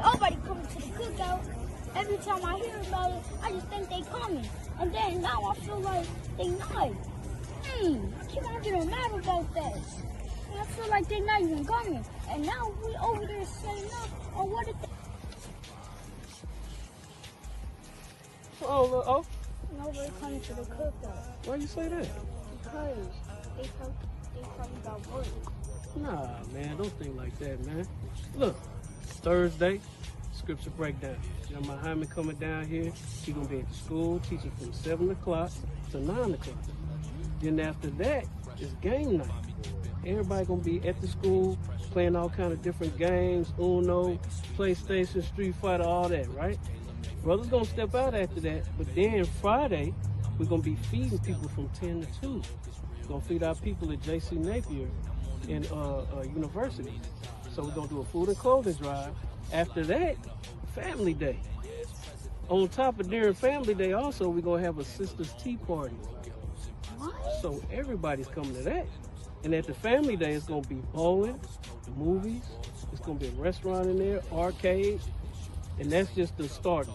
nobody coming to the cookout. Every time I hear about it, I just think they coming. And then now I feel like they not. I keep on getting mad about that. And I feel like they not even coming. And now we over there saying no on what it. Oh. Nobody coming to the cookout. Why you say that? Because they probably got work. Nah, man, don't think like that, man. Look, Thursday, scripture breakdown. John Muhammad coming down here. He gonna be at the school teaching from 7 o'clock to 9 o'clock. Then after that, it's game night. Everybody gonna be at the school playing all kind of different games, Uno, PlayStation, Street Fighter, all that, right? Brothers gonna step out after that, but then Friday, we're gonna be feeding people from 10 to 2. We're gonna feed our people at J.C. Napier in university. So we're gonna do a food and clothing drive. After that, family day. On top of during family day also, we're gonna have a sisters tea party. So everybody's coming to that. And at the family day, it's gonna be bowling, movies, it's gonna be a restaurant in there, arcade, and that's just the start.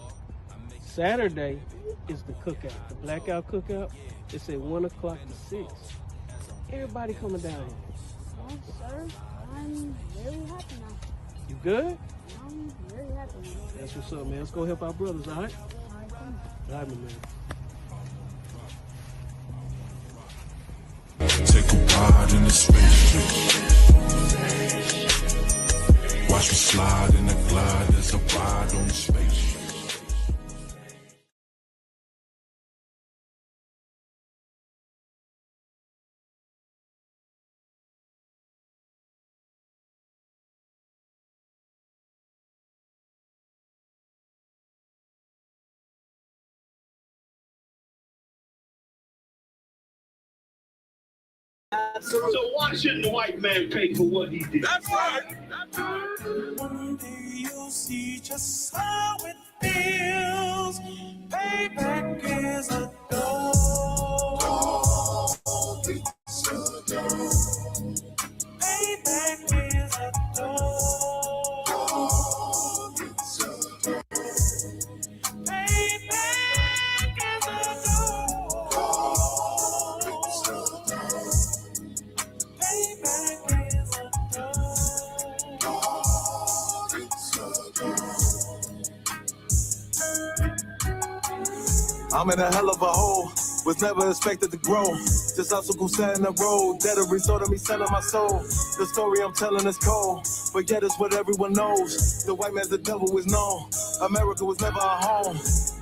Saturday is the cookout, the blackout cookout. It's at 1 o'clock to 6. Everybody coming down here. Oh, sir, I'm very happy now. You good? I'm very happy now. That's what's up, man. Let's go help our brothers, all right? All right, my man. Take a ride in the spaceship. Watch me slide in the glide. There's a ride on the spaceship. So why shouldn't the white man pay for what he did? That's right. One day you'll see just how it feels. Payback is a dog. Payback is a dog. Payback is a dog. I'm in a hell of a hole, was never expected to grow. Just obstacle set in the road, that a result of me selling my soul. The story I'm telling is cold, but yet it's what everyone knows. The white man's the devil is known. America was never a home,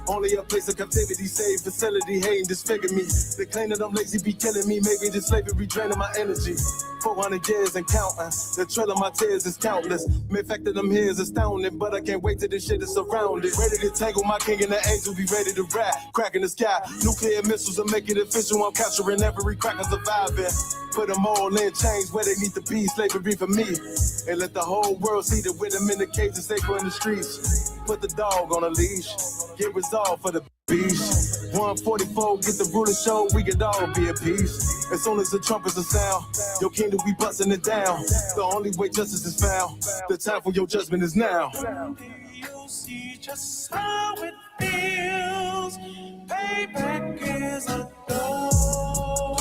only a place of captivity, safe facility, hating, disfigure me. They claim that I'm lazy, be killing me, maybe this slavery draining my energy. 400 years and counting, the trail of my tears is countless. The fact that I'm here is astounding, but I can't wait till this shit is surrounded. Ready to tangle my king and the angel, be ready to rap. Crack in the sky, nuclear missiles will make it official. I'm capturing every cracker surviving. Put them all in chains where they need to be, slavery for me. And let the whole world see that with them in the cage and safer in the streets. Put the dog on a leash, get resolved for the beast. 144, get the ruler show, we could all be at peace. As soon as the trumpets are sound, your kingdom we busting it down. The only way justice is found, the time for your judgment is now. You'll see just how it feels. Payback is a dog.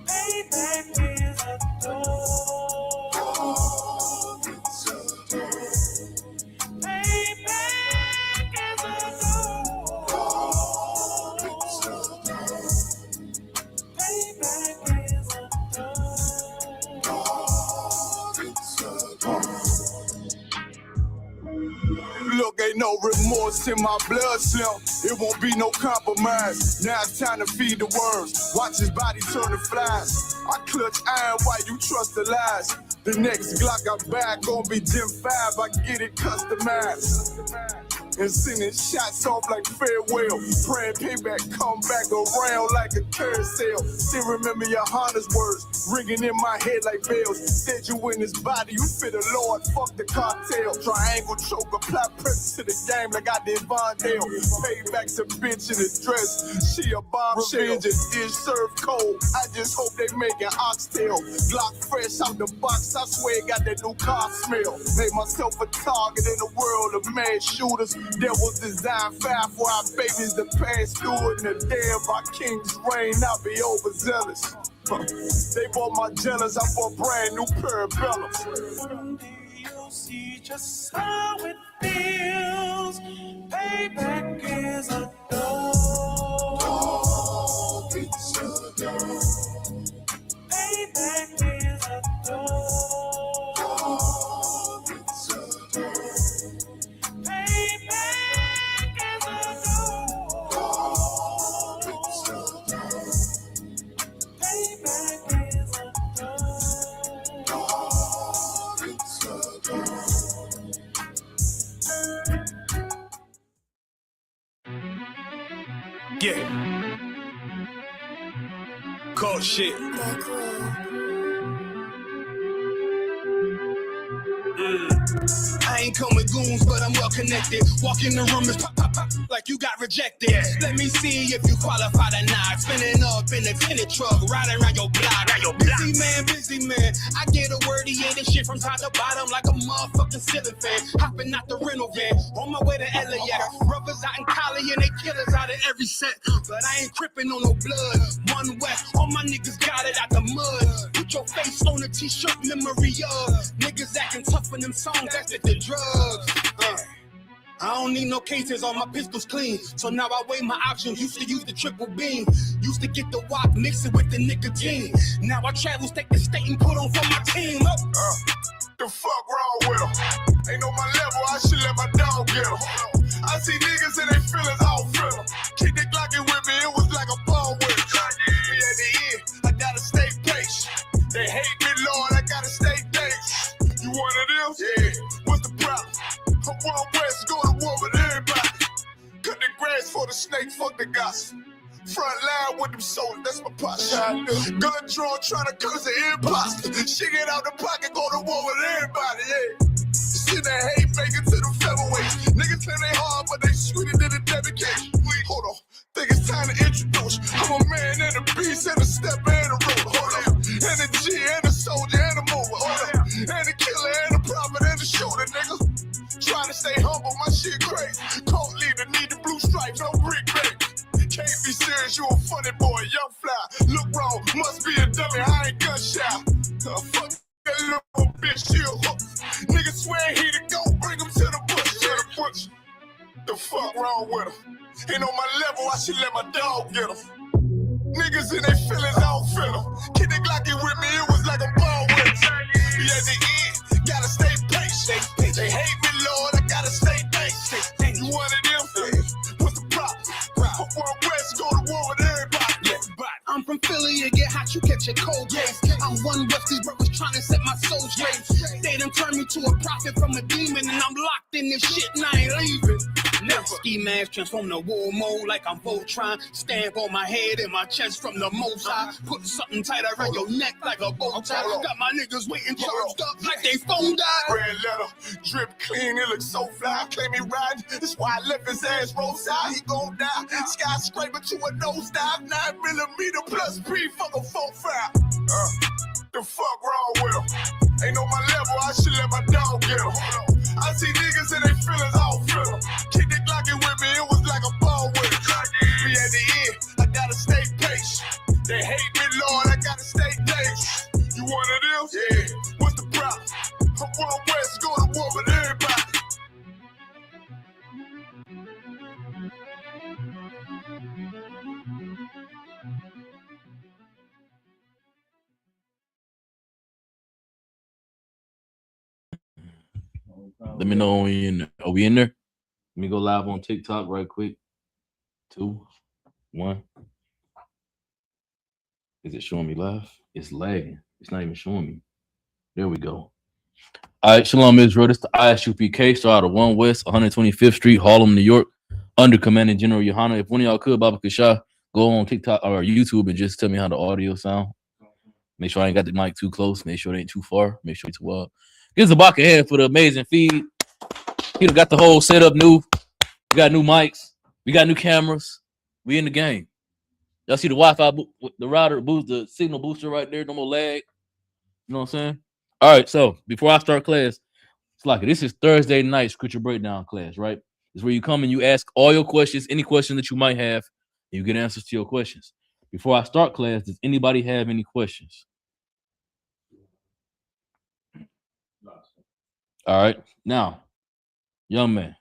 Payback is a dog. Payback is a dog. Payback is a Look, ain't no remorse in my blood cell. It won't be no compromise. Now it's time to feed the worms. Watch his body turn to flies. I clutch iron while you trust the lies. The next Glock I back gon' be Gen 5. I get it customized. and sending shots off like farewell. Praying payback come back around like a carousel. Still remember your Honda's words ringing in my head like bells. Said you in his body, you fit the Lord, fuck the cartel. Triangle choke, apply pressure to the game like I did Vondale. Payback to bitch in a dress, she a bombshell. Revenge is served cold, I just hope they making oxtail. Glock fresh out the box, I swear it got that new car smell. Made myself a target in the world of mad shooters. There was design fire for our babies to pass through it. And the day of our king's reign, I'll be overzealous. They bought my jealous, I bought brand new parabellums. Someday you'll see just how it feels. Payback is a dog. Payback is a dog. Payback is a dog. Payback is a Yeah. Cold shit. I ain't come with goons, but I'm well connected. Walk in the room and pop, pop, pop, like you got rejected. Let me see if you qualify or not. Spinning up in a tinted truck, riding around your block. Busy man. I get a word, he ain't shit from top to bottom like a motherfucking ceiling fan. Hopping out the rental van, on my way to LAX. Brothers out in Cali and they killers out of every set. But I ain't crippin' on no blood. One West, all my niggas got it out the mud. Put your face on a t-shirt, memory of niggas acting tough in them songs, that's the drugs. I don't need no cases, all my pistols clean. So now I weigh my options, used to use the triple beam. Used to get the wop, mix it with the nicotine. Now I travel state to state and put on for my team. The fuck wrong with them? Ain't on my level, I should let my dog get them. I see niggas and they feelings, I don't feel them. Kick the Glockin' with me, it was like a ball with it. At the end, I gotta stay patient. They hate me, Lord, I gotta stay patient. You one of them? Yeah. What's the problem? I'm one West, go to war with everybody. Cut the grass for the snake, fuck the gossip. Front line with them soldiers, that's my posture. Gun drawn, trying to curse the imposter. Shit get out the pocket, go to war with everybody, yeah. Shit that hate make it to the featherweights. Niggas claim they hard, but they sweeter than a dedication. Hold on, think it's time to introduce. I'm a man and a beast and a step and a road. Hold on, and a G and a soldier and a mover. Hold on, and a killer and a prophet and a shooter, nigga. Trying to stay humble, my shit crazy. Cold leader, need the blue stripe, no brick break. Can't be serious, you a funny boy, young fly. Look wrong, must be a dummy, I ain't gunshot. Fuck that little bitch, she a hook. Nigga swear he the go, bring him to the bush. The fuck wrong with him? Ain't on my level, I should let my dog get him. Niggas in their feelings, I don't feel them. Kid the Glocky with me, it was like a ball with him. Be at the end, gotta stay patient. They hate me, Lord, I gotta stay patient. You one of them? What's the problem? One West, go to war with everybody. I'm from Philly, you get hot, you catch a cold case. I'm one West, these brothers trying to set my soul straight. They done turned me to a prophet from a demon, and I'm locked in this shit and I ain't leaving. Never. Ski mask transform to war mode like I'm Voltron. Stamp on my head and my chest from the most high. Put something tight around your neck like a bow tie. Got my niggas waiting charged up like they phone died. Red letter, drip clean, it looks so fly. Claim me riding, that's why I left his ass roadside. He gon' die. Skyscraper to a nosedive. 9mm plus P, fuck a 4-5. The fuck wrong with him? Ain't on my level, I should let my dog get him. I see niggas and they feelings, I don't feel them. Kick the Glocky with me, it was like a ball with it. Be at the end, I gotta stay patient. They hate me, Lord, I gotta stay patient. You one of them? Yeah. What's the problem? I'm one West, go to war with everybody. Let me know when you're in there. Are we in there? Let me go live on TikTok right quick. 2, 1. Is it showing me live? It's lagging. It's not even showing me. There we go. All right, Shalom Israel. This is the ISUPK, so out of 1 West, 125th Street, Harlem, New York, under Commanding General Yohana. If one of y'all could, Baba Kasha, go on TikTok or YouTube and just tell me how the audio sound. Make sure I ain't got the mic too close. Make sure it ain't too far. Make sure it's well. Give Zabak a hand for the amazing feed. He done got the whole setup new. We got new mics. We got new cameras. We in the game. Y'all see the Wi-Fi, the router boost, the signal booster right there. No more lag. You know what I'm saying? All right, so before I start class, it's like this is Thursday night scripture breakdown class, right? It's where you come and you ask all your questions, any question that you might have, and you get answers to your questions. Before I start class, does anybody have any questions? All right, now, young man,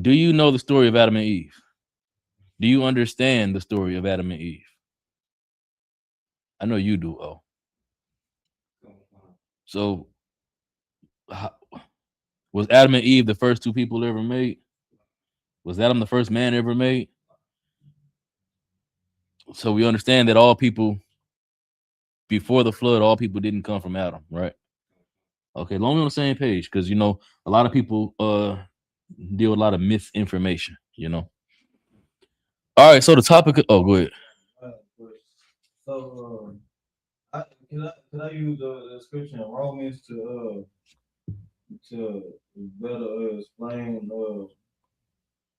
do you know the story of Adam and Eve? Do you understand the story of Adam and Eve? I know you do, oh. So, was Adam and Eve the first two people ever made? Was Adam the first man ever made? So we understand that all people before the flood, all people didn't come from Adam, right? Okay, long on the same page, because you know a lot of people deal with a lot of misinformation, you know. All right, so the topic. Oh, go ahead. So, can I use the scripture in Romans to better explain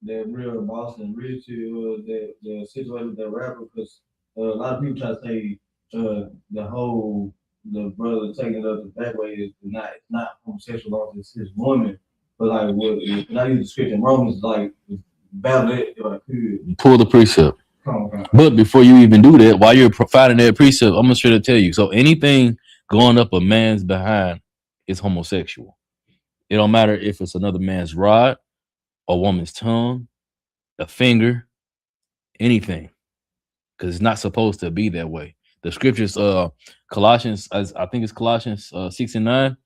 that real boss and Richie the situation with that rapper? Because a lot of people try to say the brother taking it up the back way is not homosexual, it's his woman. But like, can I use the scripture in Romans like battle it if I could? Pull the precept. But before you even do that, while you're providing that precept, I'm sure to tell you. So anything going up a man's behind is homosexual. It don't matter if it's another man's rod, a woman's tongue, a finger, anything, because it's not supposed to be that way. The scriptures, Colossians, I think it's Colossians 6:9,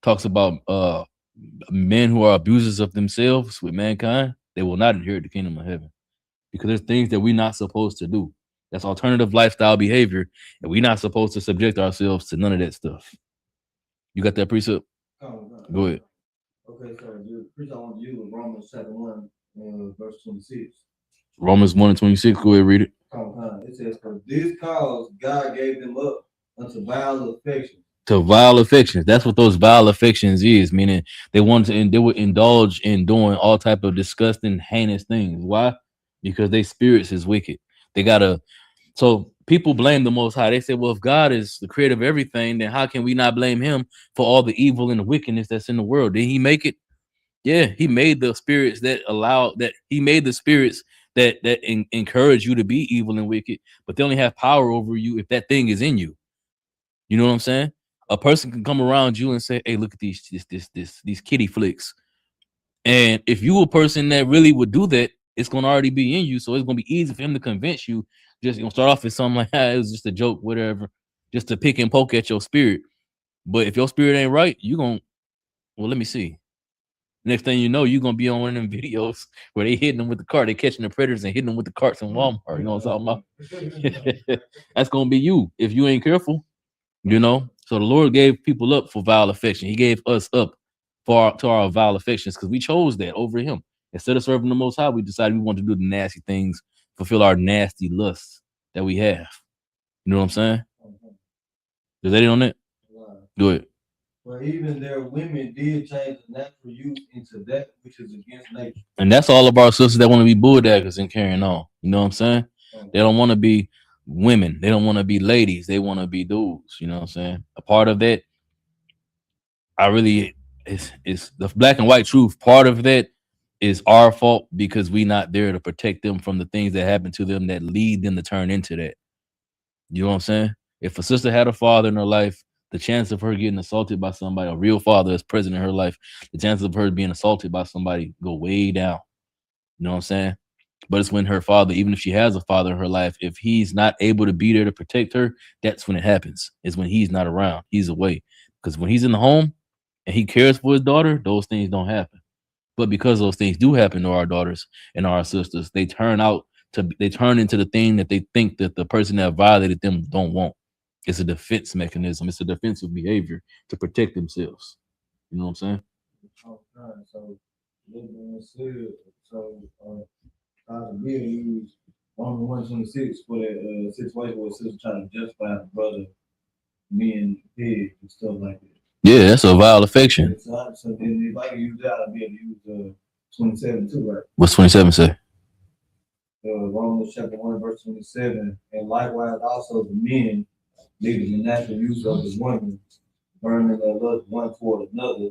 talks about men who are abusers of themselves with mankind. They will not inherit the kingdom of heaven. Because there's things that we're not supposed to do. That's alternative lifestyle behavior, and we're not supposed to subject ourselves to none of that stuff. You got that precept? Go ahead. Okay, so the precept I want to use was Romans chapter 1, verse 26. Romans 1:26. Go ahead, read it. It says, "For this cause God gave them up unto vile affections." To vile affections. That's what those vile affections is, meaning they wanted to, and they would indulge in doing all type of disgusting, heinous things. Why? Because their spirits is wicked. They gotta. So people blame the Most High. They say, well, if God is the creator of everything, then how can we not blame him for all the evil and the wickedness that's in the world? Did he make it? Yeah, he made the spirits that allow that. He made the spirits that encourage you to be evil and wicked, but they only have power over you if that thing is in you. You know what I'm saying? A person can come around you and say, hey, look at these kitty flicks. And if you a person that really would do that, it's gonna already be in you, so it's gonna be easy for him to convince you. Just start off with something like, it was just a joke, whatever, just to pick and poke at your spirit. But if your spirit ain't right, you gonna, well, let me see. Next thing you know, you're gonna be on one of them videos where they hitting them with the cart, they catching the predators and hitting them with the carts in Walmart. You know what I'm talking about? That's gonna be you if you ain't careful. You know. So the Lord gave people up for vile affection. He gave us up to our vile affections because we chose that over him. Instead of serving the Most High, we decided we want to do the nasty things, fulfill our nasty lusts that we have. You know what I'm saying? Is that it on that? Do it. But even their women did change the natural youth into that which is against nature. And that's all of our sisters that want to be bulldaggers and carrying on. You know what I'm saying? They don't want to be women. They don't want to be ladies. They want to be dudes. You know what I'm saying? A part of that, it's the black and white truth. Part of that is our fault because we're not there to protect them from the things that happen to them that lead them to turn into that. You know what I'm saying? If a sister had a father in her life, the chance of her getting assaulted by somebody, a real father is present in her life, the chances of her being assaulted by somebody go way down. You know what I'm saying? But it's when her father, even if she has a father in her life, if he's not able to be there to protect her, that's when it happens. It's when he's not around. He's away. Because when he's in the home and he cares for his daughter, those things don't happen. But because those things do happen to our daughters and our sisters, they turn into the thing that they think that the person that violated them don't want. It's a defense mechanism. It's a defensive behavior to protect themselves. You know what I'm saying? Okay, so that being said, so Dr. Bill used Romans 126 for that situation where sister trying to justify the brother being big and stuff like that. Yeah, that's a vile affection. So then if I can use that, I'll be able to use 27 too, right? What's 27 say? Romans chapter 1, verse 27, and likewise also the men, leaving the natural use of the women, burning their lust one toward another,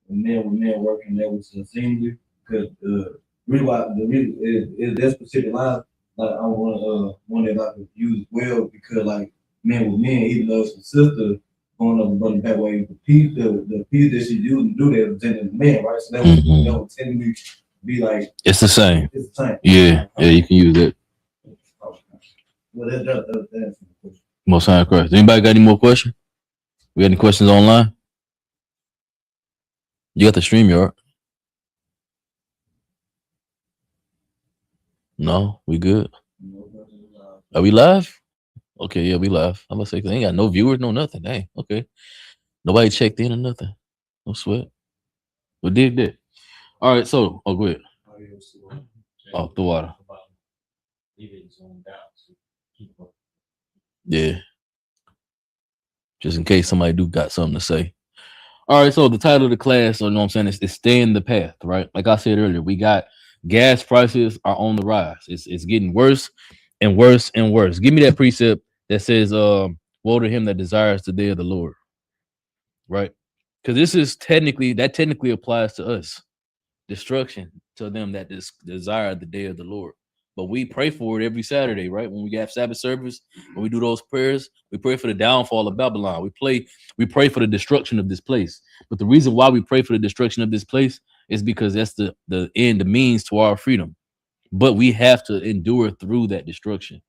and men with men working there which is unseemly. Because the reason is that specific line, like I want that I could use well because like men with men, even though it's a sister going up and running that way, the piece that she used to do that was in the man, right? So that was tend to be like It's the same. it's the same. Yeah, you can use it. Well, that's the question. Most High Christ. Anybody got any more questions? We got any questions online? You got the StreamYard? No, we good. Are we live? Okay, yeah, we live. I'm gonna say 'cause they ain't got no viewers, no nothing. Dang, okay. Nobody checked in or nothing. No sweat. We did that. All right, so go ahead. Oh, the water. Yeah. Just in case somebody do got something to say. All right, so the title of the class, you know what I'm saying, is Stay in the Path, right? Like I said earlier, we got gas prices are on the rise. It's getting worse and worse and worse. Give me that precept that says, woe to him that desires the day of the Lord, right? Because that technically applies to us. Destruction to them that desire the day of the Lord. But we pray for it every Saturday, right? When we have Sabbath service, when we do those prayers, we pray for the downfall of Babylon. We pray for the destruction of this place. But the reason why we pray for the destruction of this place is because that's the end, the means to our freedom. But we have to endure through that destruction.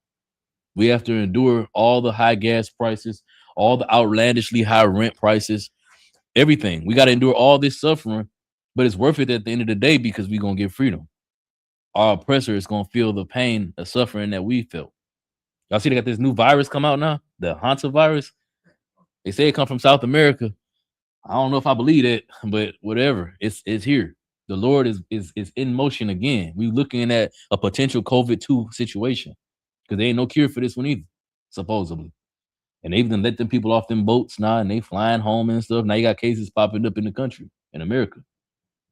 We have to endure all the high gas prices, all the outlandishly high rent prices, everything. We got to endure all this suffering, but it's worth it at the end of the day because we're going to get freedom. Our oppressor is going to feel the pain, the suffering that we felt. Y'all see they got this new virus come out now, the Hantavirus virus. They say it come from South America. I don't know if I believe that, but whatever. It's here. The Lord is in motion again. We looking at a potential COVID-2 situation because there ain't no cure for this one either, supposedly. And they even let them people off them boats now, and they flying home and stuff. Now you got cases popping up in the country, in America,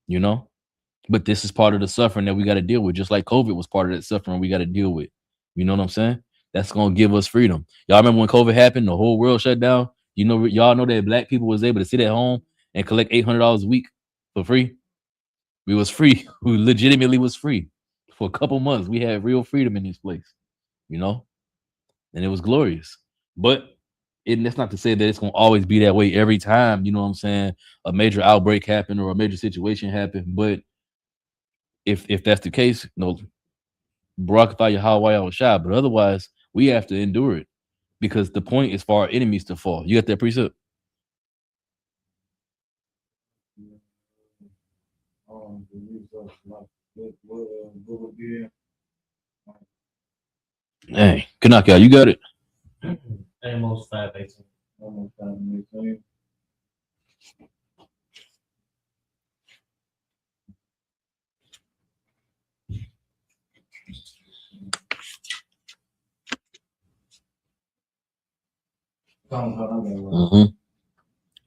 you know? But this is part of the suffering that we got to deal with, just like COVID was part of that suffering we got to deal with. You know what I'm saying? That's going to give us freedom. Y'all remember when COVID happened, the whole world shut down? You know, y'all know that black people was able to sit at home and collect $800 a week for free. We was free. We legitimately was free for a couple months. We had real freedom in this place, you know? And it was glorious. But that's not to say that it's going to always be that way every time, you know what I'm saying, a major outbreak happened or a major situation happened. But if that's the case, Barakatah Yahweh was shy, but otherwise we have to endure it because the point is for our enemies to fall. You got that precept? Hey, Kanaka, you got it. Amos 5:18. Amos 5:18.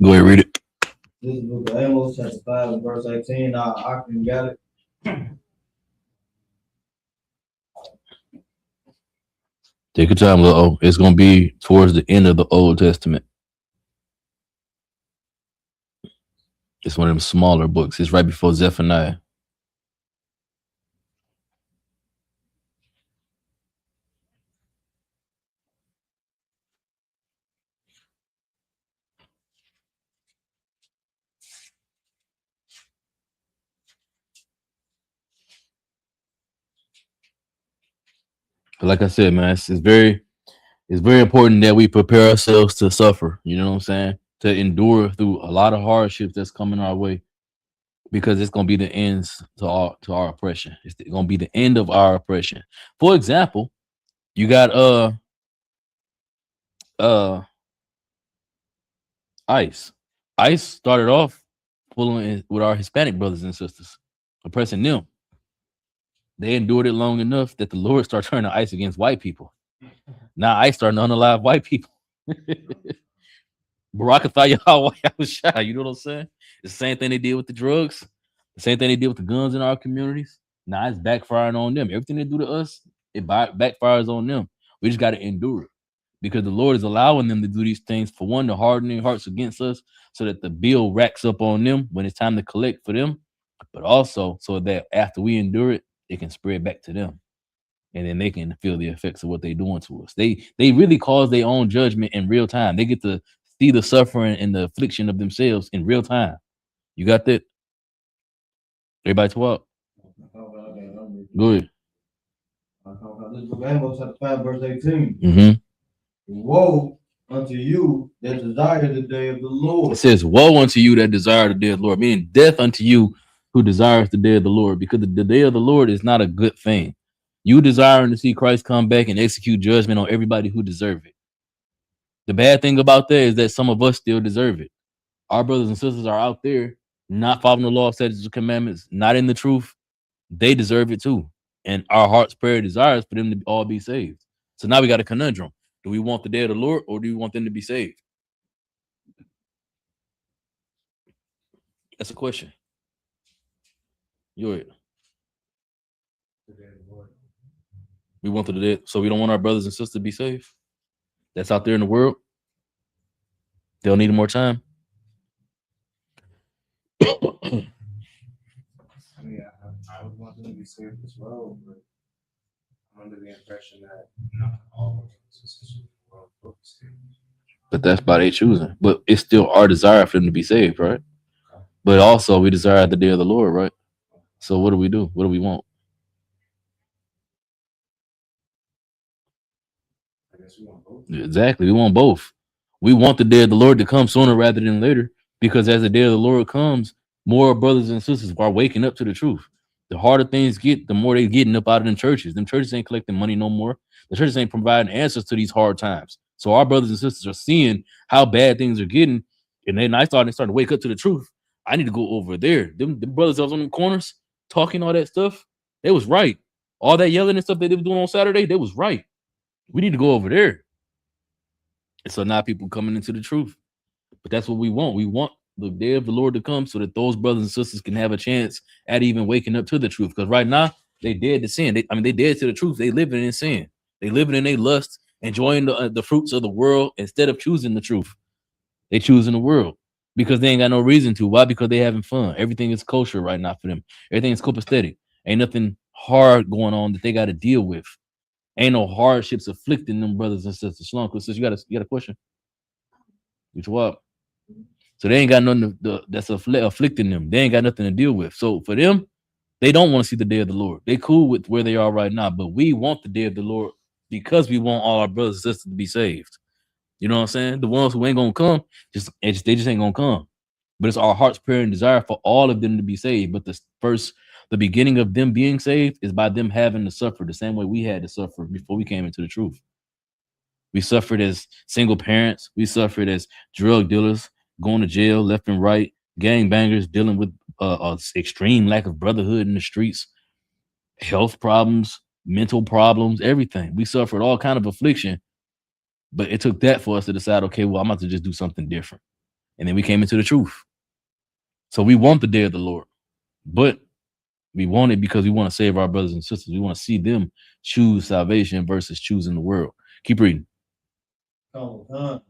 Go ahead, read it. This is the book of Amos, chapter 5, and verse 18. I can get it. Take your time, little. It's going to be towards the end of the Old Testament. It's one of them smaller books. It's right before Zephaniah. Like I said, man, it's very important that we prepare ourselves to suffer. You know what I'm saying? To endure through a lot of hardships that's coming our way, because it's gonna be the ends to our oppression. It's gonna be the end of our oppression. For example, you got ICE. ICE started off pulling with our Hispanic brothers and sisters, oppressing them. They endured it long enough that the Lord started turning ICE against white people. Now ICE starting to unalive white people. Barakatha Yahweh, you know what I'm saying? It's the same thing they did with the drugs, the same thing they did with the guns in our communities. Now it's backfiring on them. Everything they do to us, it backfires on them. We just got to endure it because the Lord is allowing them to do these things, for one, to harden their hearts against us so that the bill racks up on them when it's time to collect for them, but also so that after we endure it, it can spread back to them. And then they can feel the effects of what they're doing to us. They really cause their own judgment in real time. They get to see the suffering and the affliction of themselves in real time. You got that? Everybody talk. Go ahead. This book Amos chapter 5, verse 18. Mm-hmm. Woe unto you that desire the day of the Lord. It says, woe unto you that desire the day of the Lord, meaning death unto you who desires the day of the Lord, because the day of the Lord is not a good thing. You desiring to see Christ come back and execute judgment on everybody who deserve it. The bad thing about that is that some of us still deserve it. Our brothers and sisters are out there not following the law, statutes, and commandments, not in the truth. They deserve it too. And our heart's prayer desires for them to all be saved. So now we got a conundrum. Do we want the day of the Lord or do we want them to be saved? That's a question. You're it. We want the day, so we don't want our brothers and sisters to be saved. That's out there in the world. They'll need more time. I mean, I would want them to be saved as well, but I'm under the impression that not all of the world will be saved. But that's by they choosing. But it's still our desire for them to be saved, right? But also we desire the day of the Lord, right? So what do we do? What do we want? I guess we want both. Exactly. We want both. We want the day of the Lord to come sooner rather than later, because as the day of the Lord comes, more brothers and sisters are waking up to the truth. The harder things get, the more they getting up out of them churches. Them churches ain't collecting money no more. The churches ain't providing answers to these hard times. So our brothers and sisters are seeing how bad things are getting, and then I started to wake up to the truth. I need to go over there. Them brothers that was on the corners talking all that stuff, they was right. All that yelling and stuff that they were doing on Saturday, they was right. We need to go over there. And so now people coming into the truth. But that's what we want. We want the day of the Lord to come so that those brothers and sisters can have a chance at even waking up to the truth. Because right now, they dead to sin. They dead to the truth. They living in sin. They living in their lust, enjoying the fruits of the world instead of choosing the truth. They choosing the world because they ain't got no reason to. Why? Because they having fun. Everything is kosher right now for them. Everything is copacetic. Ain't nothing hard going on that they got to deal with. Ain't no hardships afflicting them brothers and sisters. Shalom, sisters, you got a question? Which what? So they ain't got nothing that's afflicting them. They ain't got nothing to deal with. So for them, they don't want to see the day of the Lord. They cool with where they are right now, but we want the day of the Lord because we want all our brothers and sisters to be saved. You know what I'm saying? The ones who ain't gonna come, they just ain't gonna come. But it's our heart's prayer and desire for all of them to be saved. But the beginning of them being saved is by them having to suffer the same way we had to suffer before we came into the truth. We suffered as single parents. We suffered as drug dealers, going to jail left and right, gangbangers, dealing with extreme lack of brotherhood in the streets, health problems, mental problems, everything. We suffered all kind of affliction, but it took that for us to decide, okay, well, I'm about to just do something different. And then we came into the truth. So we want the day of the Lord, but we want it because we want to save our brothers and sisters. We want to see them choose salvation versus choosing the world. Keep reading. To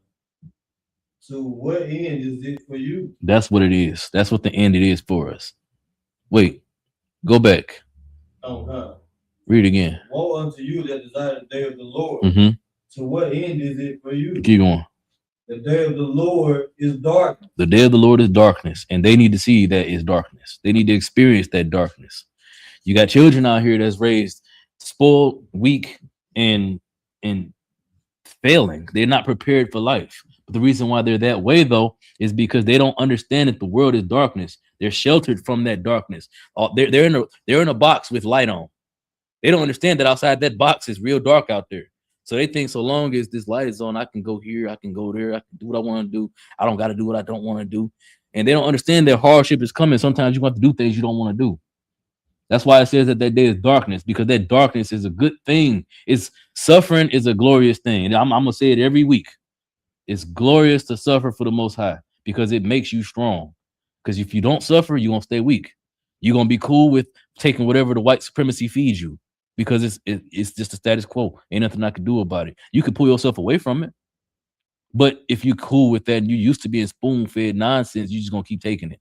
what end is it for you? That's what it is. That's what the end it is for us. Wait, go back. Read again. Woe unto you that desire the day of the Lord. Mm-hmm. To what end is it for you? Keep going. The day of the Lord is darkness. The day of the Lord is darkness, and they need to see that it's darkness. They need to experience that darkness. You got children out here that's raised spoiled, weak, and failing. They're not prepared for life. But the reason why they're that way, though, is because they don't understand that the world is darkness. They're sheltered from that darkness. They're in a box with light on. They don't understand that outside that box is real dark out there. So they think so long as this light is on, I can go here, I can go there, I can do what I want to do. I don't got to do what I don't want to do. And they don't understand that hardship is coming. Sometimes you have to do things you don't want to do. That's why it says that that day is darkness, because that darkness is a good thing. It's suffering is a glorious thing. And I'm gonna say it every week. It's glorious to suffer for the Most High because it makes you strong. Because if you don't suffer, you're gonna stay weak. You're gonna be cool with taking whatever the white supremacy feeds you because it's just the status quo. Ain't nothing I can do about it. You can pull yourself away from it, but if you're cool with that and you used to being spoon-fed nonsense, you're just gonna keep taking it.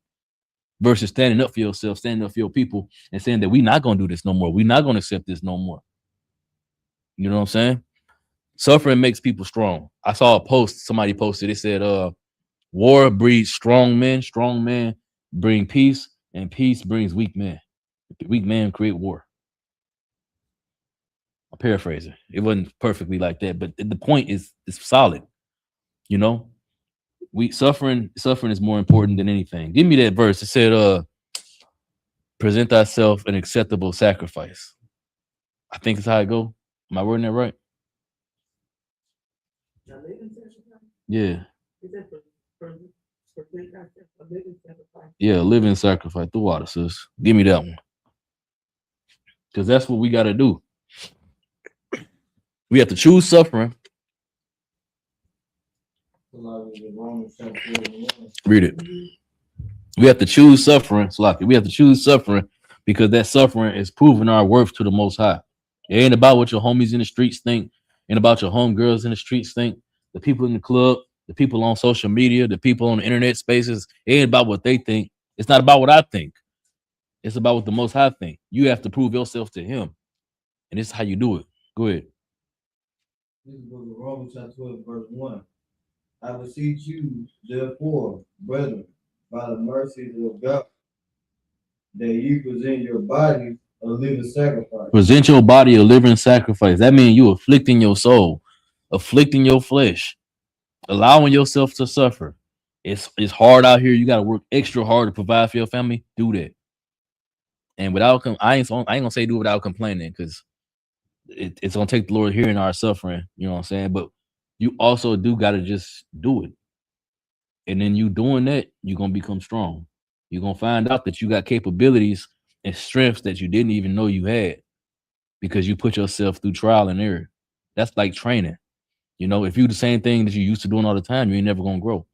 Versus standing up for yourself, standing up for your people, and saying that we're not gonna do this no more. We're not gonna accept this no more. You know what I'm saying? Suffering makes people strong. I saw a post, somebody posted, it said, war breeds strong men bring peace, and peace brings weak men. Weak men create war. I'm paraphrasing. It wasn't perfectly like that, but the point is solid. You know, suffering is more important than anything. Give me that verse. It said, present thyself an acceptable sacrifice. I think it's how it go. Am I wording that right? Yeah. Yeah, living sacrifice. The water, sis. Give me that one. Because that's what we got to do. We have to choose suffering. Read it. We have to choose suffering. We have to choose suffering because that suffering is proving our worth to the Most High. It ain't about what your homies in the streets think. Ain't about your homegirls in the streets think. The people in the club, the people on social media, the people on the internet spaces. It ain't about what they think. It's not about what I think. It's about what the Most High think. You have to prove yourself to Him, and this is how you do it. Go ahead. This is the book of Romans chapter 12, verse 1. I beseech you, therefore, brethren, by the mercies of God, that you present your body a living sacrifice. Present your body a living sacrifice. That means you afflicting your soul, afflicting your flesh, allowing yourself to suffer. It's hard out here. You got to work extra hard to provide for your family. Do that. And without, I ain't gonna say do it without complaining, because it's gonna take the Lord hearing our suffering. You know what I'm saying? But you also do got to just do it. And then you doing that, you're gonna become strong. You're gonna find out that you got capabilities and strengths that you didn't even know you had because you put yourself through trial and error. That's like training. You know, if you do the same thing that you used to doing all the time, you ain't never gonna grow.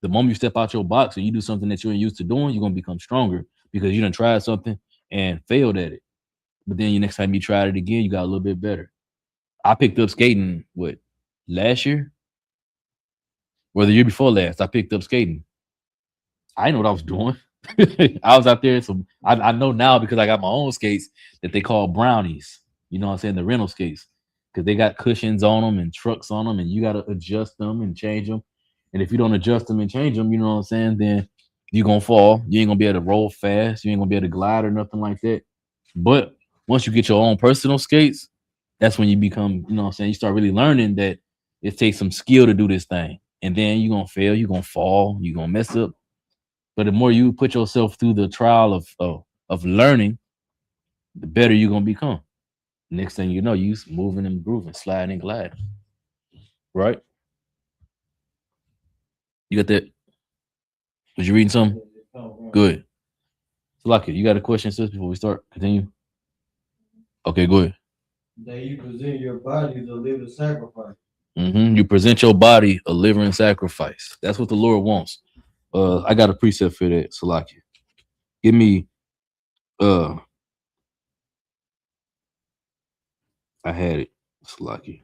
The moment you step out your box and you do something that you ain't used to doing, you're gonna become stronger because you done tried something and failed at it. But then the next time you tried it again, you got a little bit better. I picked up skating, last year? Or the year before last, I picked up skating. I didn't know what I was doing. I was out there. So I know now because I got my own skates that they call brownies. You know what I'm saying? The rental skates. Because they got cushions on them and trucks on them, and you got to adjust them and change them. And if you don't adjust them and change them, you know what I'm saying, then you're going to fall. You ain't going to be able to roll fast. You ain't going to be able to glide or nothing like that. But once you get your own personal skates, that's when you become, you know what I'm saying, you start really learning that it takes some skill to do this thing. And then you're going to fail, you're going to fall, you're going to mess up. But the more you put yourself through the trial of learning, the better you're going to become. Next thing you know, you moving and grooving, sliding and gliding. Right? You got that? Was you reading something? Good. So, Lucky, you got a question, sis, before we start? Continue. Okay, go ahead. That you present your body as a living sacrifice. You present your body a living sacrifice. That's what the Lord wants. I got a precept for that, Salakia. Give me I had it, Salakia.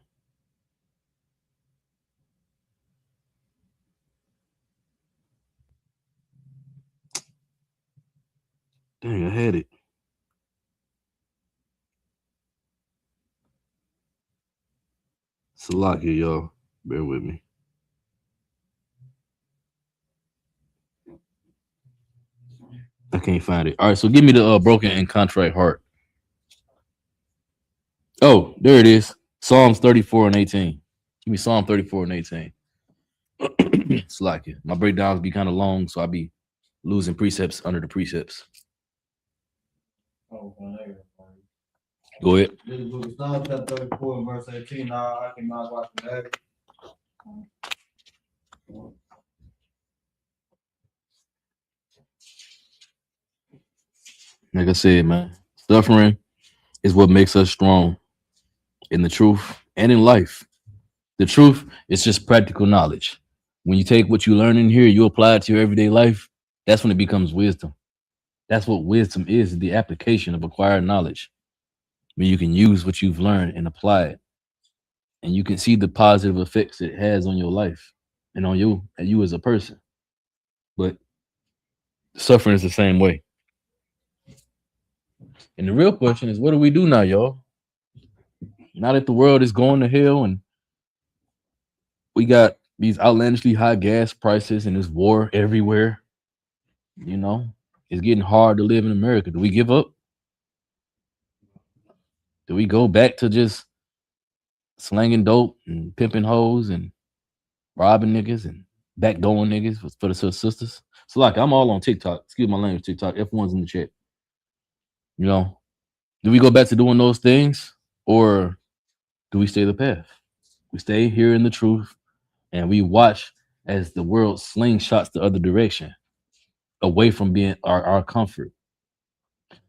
Dang, I had it. Salakia, y'all. Bear with me. I can't find it. All right, so give me the broken and contrite heart. Oh, there it is. Psalms 34 and 18. Give me Psalm 34 and 18. Salakia. My breakdowns be kind of long, so I'll be losing precepts under the precepts. Go ahead. This is book of Psalms, chapter 34, and verse 18. Now I can not watch that. Like I said, man, suffering is what makes us strong in the truth and in life. The truth is just practical knowledge. When you take what you learn in here, you apply it to your everyday life, that's when it becomes wisdom. That's what wisdom is, the application of acquired knowledge. When you can use what you've learned and apply it. And you can see the positive effects it has on your life and on you and you as a person. But suffering is the same way. And the real question is, what do we do now, y'all? Now that the world is going to hell and we got these outlandishly high gas prices and this war everywhere, you know, it's getting hard to live in America. Do we give up? Do we go back to just slanging dope and pimping hoes and robbing niggas and backdooring niggas for the sisters? So like, I'm all on TikTok. Excuse my language, TikTok. F1's in the chat. You know, do we go back to doing those things, or do we stay the path? We stay here in the truth and we watch as the world slingshots the other direction, away from being our comfort.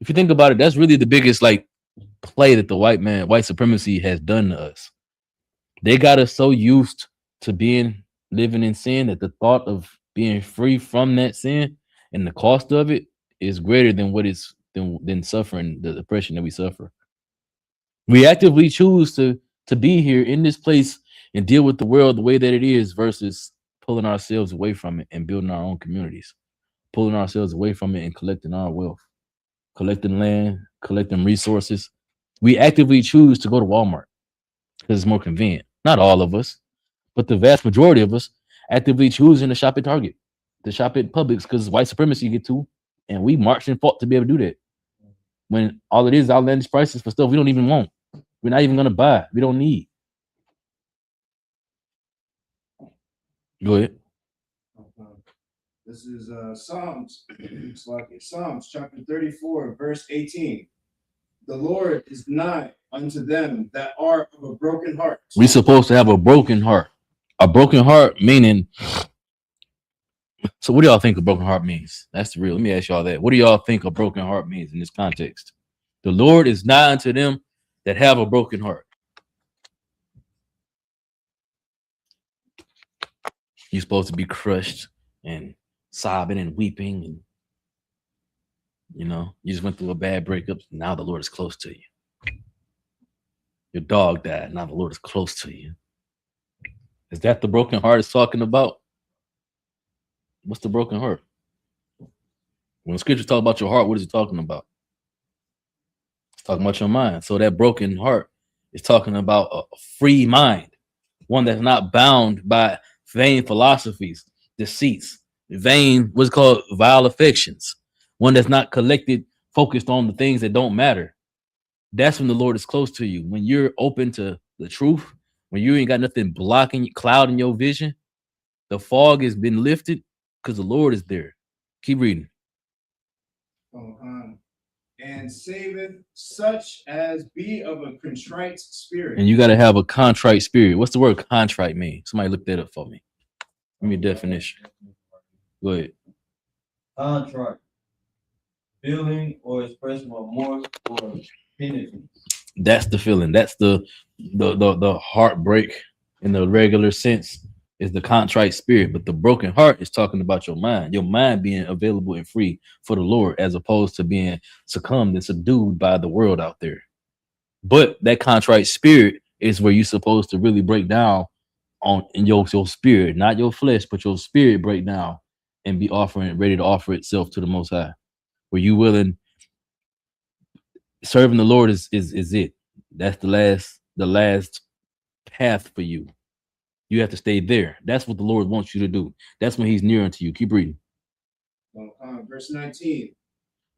If you think about it, that's really the biggest like play that the white supremacy has done to us. They got us so used to living in sin that the thought of being free from that sin and the cost of it is greater than what is than suffering the oppression that we suffer. We actively choose to be here in this place and deal with the world the way that it is versus pulling ourselves away from it and building our own communities, pulling ourselves away from it and collecting our wealth, collecting land, collecting resources. We actively choose to go to Walmart because it's more convenient. Not all of us, but the vast majority of us actively choosing to shop at Target, to shop at Publix because white supremacy get to, and we marched and fought to be able to do that. When all it is outlandish prices for stuff we don't even want. We're not even gonna buy. We don't need. Go ahead. This is Psalms. It's like Psalms chapter 34, verse 18. The Lord is nigh unto them that are of a broken heart. We're supposed to have a broken heart. A broken heart meaning. So what do y'all think a broken heart means? That's the real. Let me ask y'all that. What do y'all think a broken heart means in this context? The Lord is nigh unto them that have a broken heart. You're supposed to be crushed and sobbing and weeping, and you know, you just went through a bad breakup. Now the Lord is close to you. Your dog died. Now the Lord is close to you. Is that the broken heart it's talking about? What's the broken heart? When the scriptures talk about your heart, what is it talking about? It's talking about your mind. So that broken heart is talking about a free mind, one that's not bound by vain philosophies, deceits, vain, what's called vile affections, one that's not collected, focused on the things that don't matter. That's when the Lord is close to you. When you're open to the truth, when you ain't got nothing blocking, clouding your vision, the fog has been lifted because the Lord is there. Keep reading. And saveth such as be of a contrite spirit. And you got to have a contrite spirit. What's the word contrite mean? Somebody look that up for me. Give me a definition. Go ahead. Contrite. Feeling or expression of remorse or penitence. That's the feeling. That's the heartbreak in the regular sense is the contrite spirit. But the broken heart is talking about your mind being available and free for the Lord, as opposed to being succumbed and subdued by the world out there. But that contrite spirit is where you're supposed to really break down in your spirit, not your flesh, but your spirit break down and be ready to offer itself to the Most High. Where you willing, serving the Lord is it. That's the last path for you. You have to stay there. That's what the Lord wants you to do. That's when he's near unto you. Keep reading. Verse 19.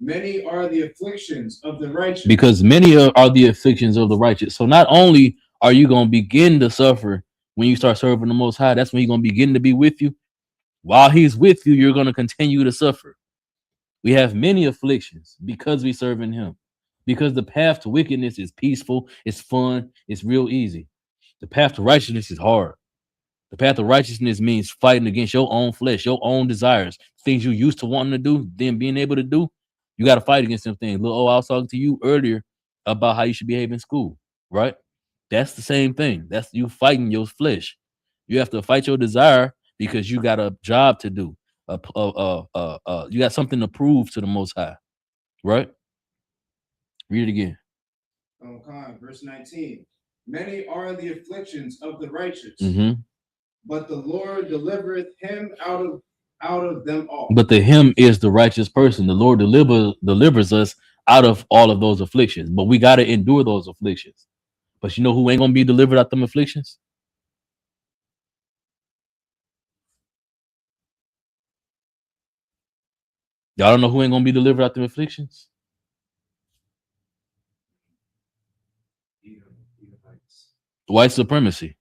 Many are the afflictions of the righteous. Because many are the afflictions of the righteous. So not only are you going to begin to suffer when you start serving the Most High, that's when he's going to begin to be with you. While he's with you, you're going to continue to suffer. We have many afflictions because we serve in him. Because the path to wickedness is peaceful, it's fun, it's real easy. The path to righteousness is hard. The path of righteousness means fighting against your own flesh, your own desires, things you used to wanting to do, then being able to do. You got to fight against them things. Look, oh, I was talking to you earlier about how you should behave in school, right? That's the same thing. That's you fighting your flesh. You have to fight your desire because you got a job to do. You got something to prove to the Most High, right? Read it again. Verse 19. Many are the afflictions of the righteous, Mm-hmm. but the Lord delivereth him out of them all. But the him is the righteous person. The Lord delivers us out of all of those afflictions. But we got to endure those afflictions. But you know who ain't gonna be delivered out them afflictions? Y'all don't know who ain't gonna be delivered out them afflictions? White supremacy.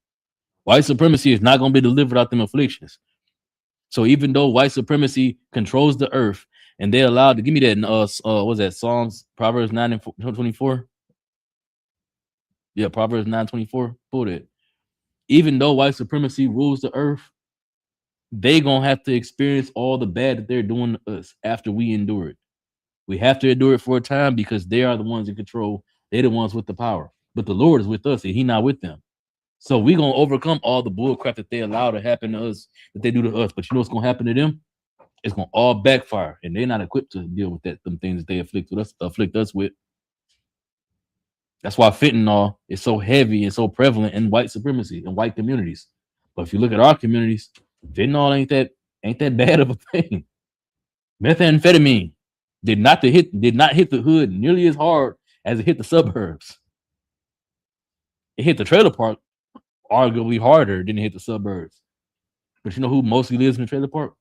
White supremacy is not gonna be delivered out them afflictions. So even though white supremacy controls the earth and they're allowed to give me that what's that Psalms Proverbs 9 and 24? Yeah, Proverbs 9:24. Pull it. Even though white supremacy rules the earth, they gonna have to experience all the bad that they're doing to us after we endure it. We have to endure it for a time because they are the ones in control. They're the ones with the power. But the Lord is with us and He not with them. So we gonna overcome all the bullcrap that they allow to happen to us, that they do to us. But you know what's gonna happen to them? It's gonna all backfire, and they're not equipped to deal with them things that they afflict us with. That's why fentanyl is so heavy and so prevalent in white supremacy in white communities. But if you look at our communities, fentanyl ain't that bad of a thing. Methamphetamine did not hit the hood nearly as hard as it hit the suburbs. It hit the trailer park arguably harder than it hit the suburbs. But you know who mostly lives in the trailer park?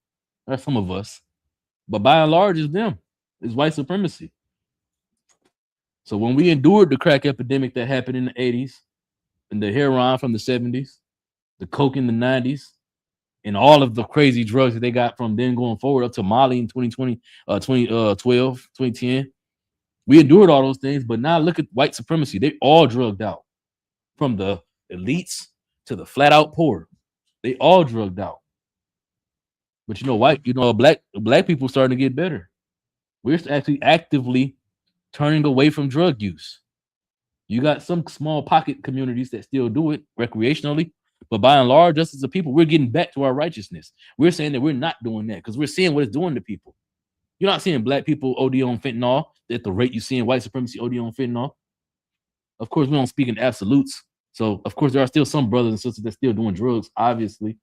That's some of us. But by and large, it's them. It's white supremacy. So when we endured the crack epidemic that happened in the 80s, and the heroin from the 70s, the coke in the 90s, and all of the crazy drugs that they got from then going forward up to Molly in 2020, 2012, 2010, we endured all those things. But now look at white supremacy. They all drugged out. From the elites to the flat out poor. They all drugged out. But black people starting to get better. We're actually actively turning away from drug use. You got some small pocket communities that still do it recreationally, but by and large, us as a people, we're getting back to our righteousness. We're saying that we're not doing that because we're seeing what it's doing to people. You're not seeing black people OD on fentanyl at the rate you're seeing white supremacy OD on fentanyl. Of course, we don't speak in absolutes. So, of course, there are still some brothers and sisters that still doing drugs, obviously,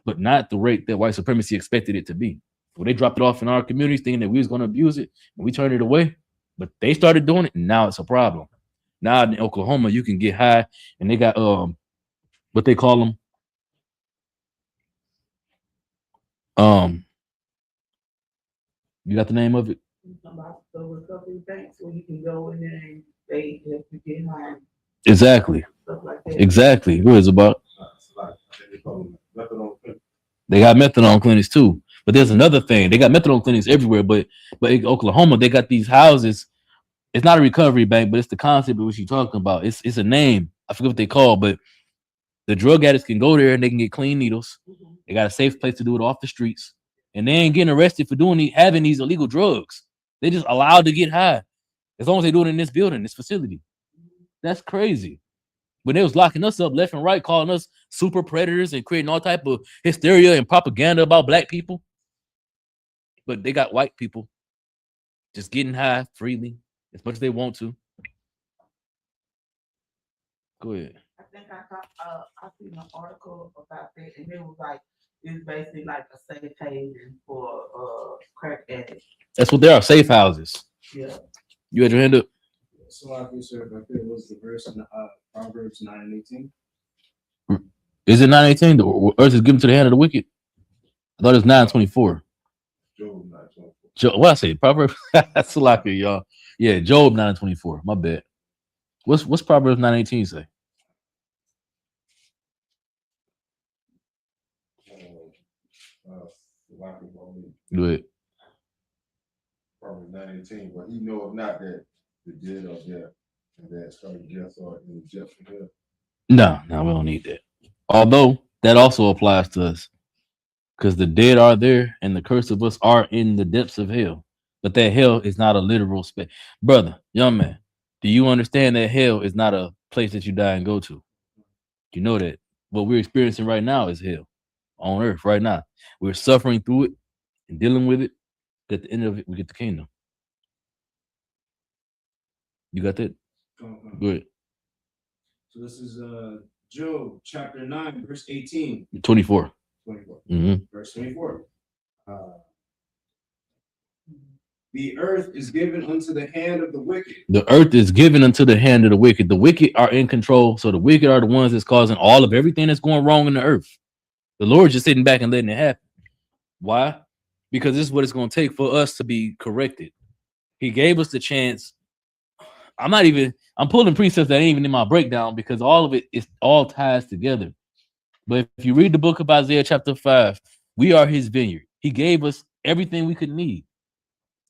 but not at the rate that white supremacy expected it to be. Well, they dropped it off in our communities thinking that we was going to abuse it, and we turned it away. But they started doing it, and now it's a problem. Now in Oklahoma, you can get high, and they got what they call them. You got the name of it? About the recovery banks where you can go in there and they help you get high. Exactly. Stuff like that. Exactly. Who is about? They got methadone clinics too. But there's another thing. They got methadone clinics everywhere, but in Oklahoma, they got these houses. It's not a recovery bank, but it's the concept of what you're talking about. It's a name. I forget what they call, but the drug addicts can go there and they can get clean needles. They got a safe place to do it off the streets. And they ain't getting arrested for having these illegal drugs. They just allowed to get high. As long as they do it in this building, this facility. That's crazy. But they was locking us up left and right, calling us super predators and creating all type of hysteria and propaganda about black people. But they got white people just getting high freely as much as they want to. Go ahead. I think I seen an article about that, and it was like it's basically like a safe haven for crack addicts. That's what they are, safe houses. Yeah. You had your hand up? So I researched right there was the verse in Proverbs 9:18. Is it 9:18? The earth is given to the hand of the wicked. I thought it was 9:24. Job 9:24. What I say? Proverbs. That's a lot, y'all. Yeah, Job 9:24. My bad. What's Proverbs 9:18 say? Good. Proverbs 9:18. But he knoweth not that the dead are there, and then starting death are in the depths of hell. No, no, we don't need that. Although that also applies to us, because the dead are there and the curse of us are in the depths of hell. But that hell is not a literal space. Brother, young man, do you understand that hell is not a place that you die and go to? You know that what we're experiencing right now is hell on earth right now. We're suffering through it and dealing with it. At the end of it, we get the kingdom. You got that? Good. So this is Job chapter 9, verse 18. 24. 24. Mhm. Verse 24. The earth is given unto the hand of the wicked. The earth is given unto the hand of the wicked. The wicked are in control. So the wicked are the ones that's causing all of everything that's going wrong in the earth. The Lord's just sitting back and letting it happen. Why? Because this is what it's going to take for us to be corrected. He gave us the chance. I'm pulling precepts that ain't even in my breakdown because all of it is all ties together. But if you read the book of Isaiah chapter 5, we are his vineyard. He gave us everything we could need.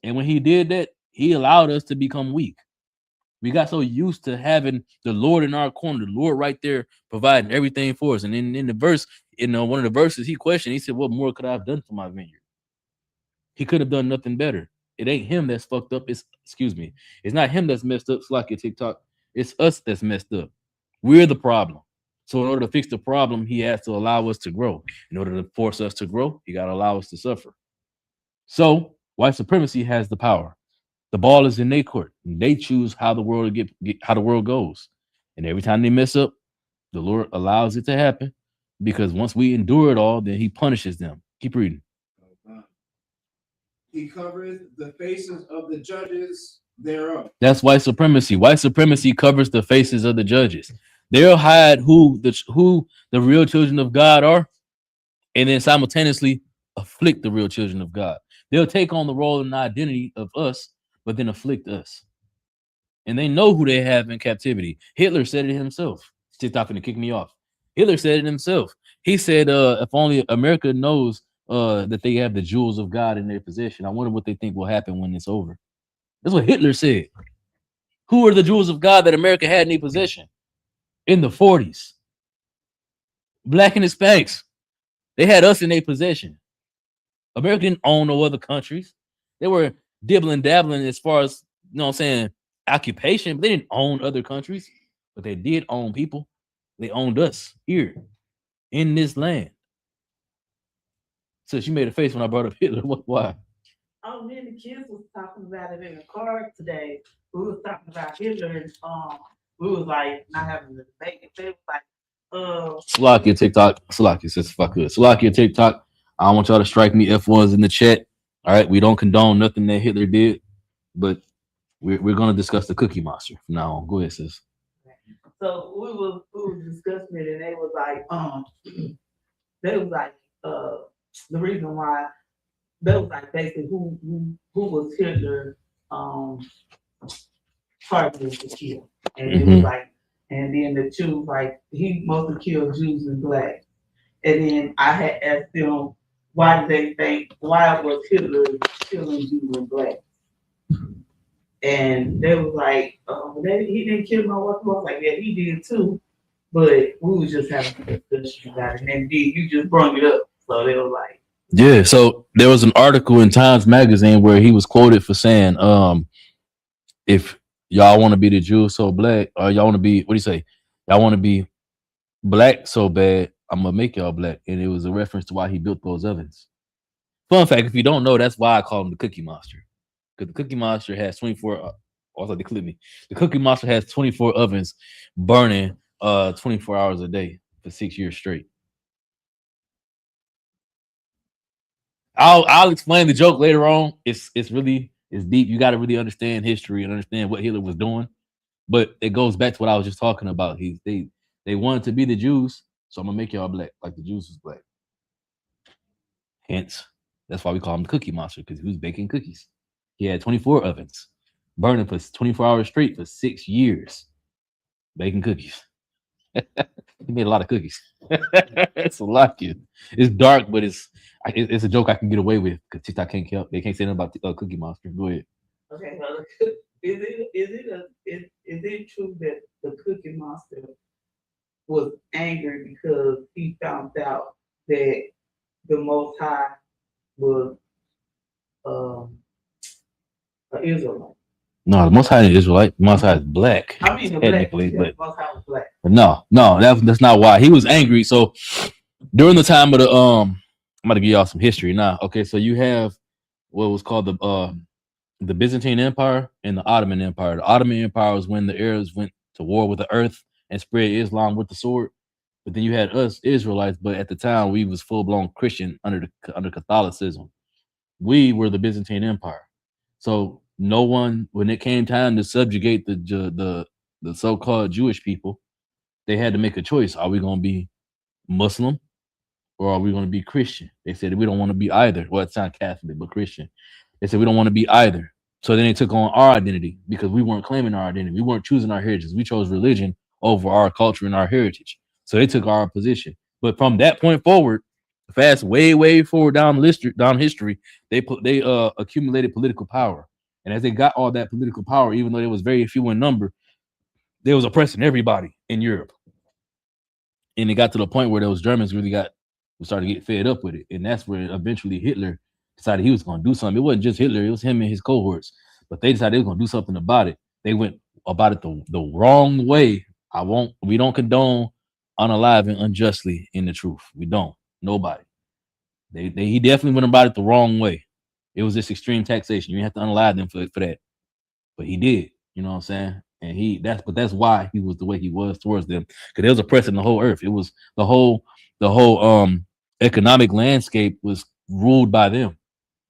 And when he did that, he allowed us to become weak. We got so used to having the Lord in our corner, the Lord right there providing everything for us. And in the verse, one of the verses, he questioned, he said, what more could I have done for my vineyard? He could have done nothing better. It ain't him that's fucked up. It's not him that's messed up. It's like your TikTok. It's us that's messed up. We're the problem. So in order to fix the problem, he has to allow us to grow. In order to force us to grow, he got to allow us to suffer. So white supremacy has the power. The ball is in their court. They choose how the world how the world goes. And every time they mess up, the Lord allows it to happen because once we endure it all, then he punishes them. Keep reading. He covereth the faces of the judges thereof. That's white supremacy. White supremacy covers the faces of the judges. They'll hide who the real children of God are, and then simultaneously afflict the real children of God. They'll take on the role and identity of us, but then afflict us. And they know who they have in captivity. Hitler said it himself. Still talking to kick me off. Hitler said it himself. He said, if only America knows that they have the jewels of God in their possession, I wonder what they think will happen when it's over. That's what Hitler said. Who are the jewels of God that America had in their possession in the 40s? Black and Hispanics. They had us in their possession. America didn't own no other countries. They were dibbling dabbling as far as, occupation, but they didn't own other countries, but they did own people. They owned us here in this land. So she made a face when I brought up Hitler. Why? Oh, me and the kids was talking about it in the car today. We was talking about Hitler and we was like not having the debate. They was like, Slovakia TikTok. Slovakia says if I could. Slovakia TikTok. I don't want y'all to strike me F1s in the chat. All right, we don't condone nothing that Hitler did, but we're gonna discuss the Cookie Monster from now on. Go ahead, sis. so we was discussing it, and they was like, the reason why they was like basically who was Hitler targeted to kill, and it was like, and then the two like he mostly killed Jews and blacks, and then I had asked them why was Hitler killing Jews and blacks. And they was like, he didn't kill my wife. I was like, yeah, he did too. But we was just having a discussion about it. And then you just brought it up. So they were like, yeah. So there was an article in Times Magazine where he was quoted for saying, if y'all want to be the Jews so black, or y'all want to be, what do you say? Y'all want to be black so bad, I'm going to make y'all black. And it was a reference to why he built those ovens. Fun fact, if you don't know, that's why I call him the Cookie Monster. Because the Cookie Monster has 24. Also, they clip me. The Cookie Monster has 24 ovens burning 24 hours a day for 6 years straight. I'll explain the joke later on. It's deep. You got to really understand history and understand what Hitler was doing. But it goes back to what I was just talking about. They wanted to be the Jews, so I'm gonna make y'all black like the Jews was black. Hence, that's why we call him the Cookie Monster, because he was baking cookies. He had 24 ovens burning for 24 hours straight for 6 years, baking cookies. He made a lot of cookies. It's a lot, kid. It's dark, but it's a joke I can get away with because TikTok they can't say nothing about Cookie Monster. Go ahead. okay, Is it true that the Cookie Monster was angry because he found out that the Most High was an Israelite? No, the Most High is Israelite. The Most High is black, I mean, the black. technically, Yeah, but the Most High was black. no, that's not why he was angry. So during the time of the I'm gonna give y'all some history now. Okay, so you have what was called the Byzantine Empire and the Ottoman Empire. The Ottoman Empire was when the Arabs went to war with the earth and spread Islam with the sword. But then you had us Israelites, but at the time we was full blown Christian under Catholicism. We were the Byzantine Empire. So no one, when it came time to subjugate the so-called Jewish people, they had to make a choice. Are we going to be Muslim or are we going to be Christian? They said we don't want to be either. Well, it's not Catholic, but Christian. They said we don't want to be either. So then they took on our identity because we weren't claiming our identity. We weren't choosing our heritage. We chose religion over our culture and our heritage. So they took our position. But from that point forward, fast way forward down history, they accumulated political power. And as they got all that political power, even though it was very few in number, they was oppressing everybody in Europe. And it got to the point where those Germans really started to get fed up with it. And that's where eventually Hitler decided he was going to do something. It wasn't just Hitler, it was him and his cohorts. But they decided they were going to do something about it. They went about it the wrong way. We don't condone unaliving unjustly in the truth. We don't. Nobody. He definitely went about it the wrong way. It was this extreme taxation. You have to unalive them for that. But he did. You know what I'm saying? And that's why he was the way he was towards them. Because they was oppressing the whole earth. It was the whole economic landscape was ruled by them.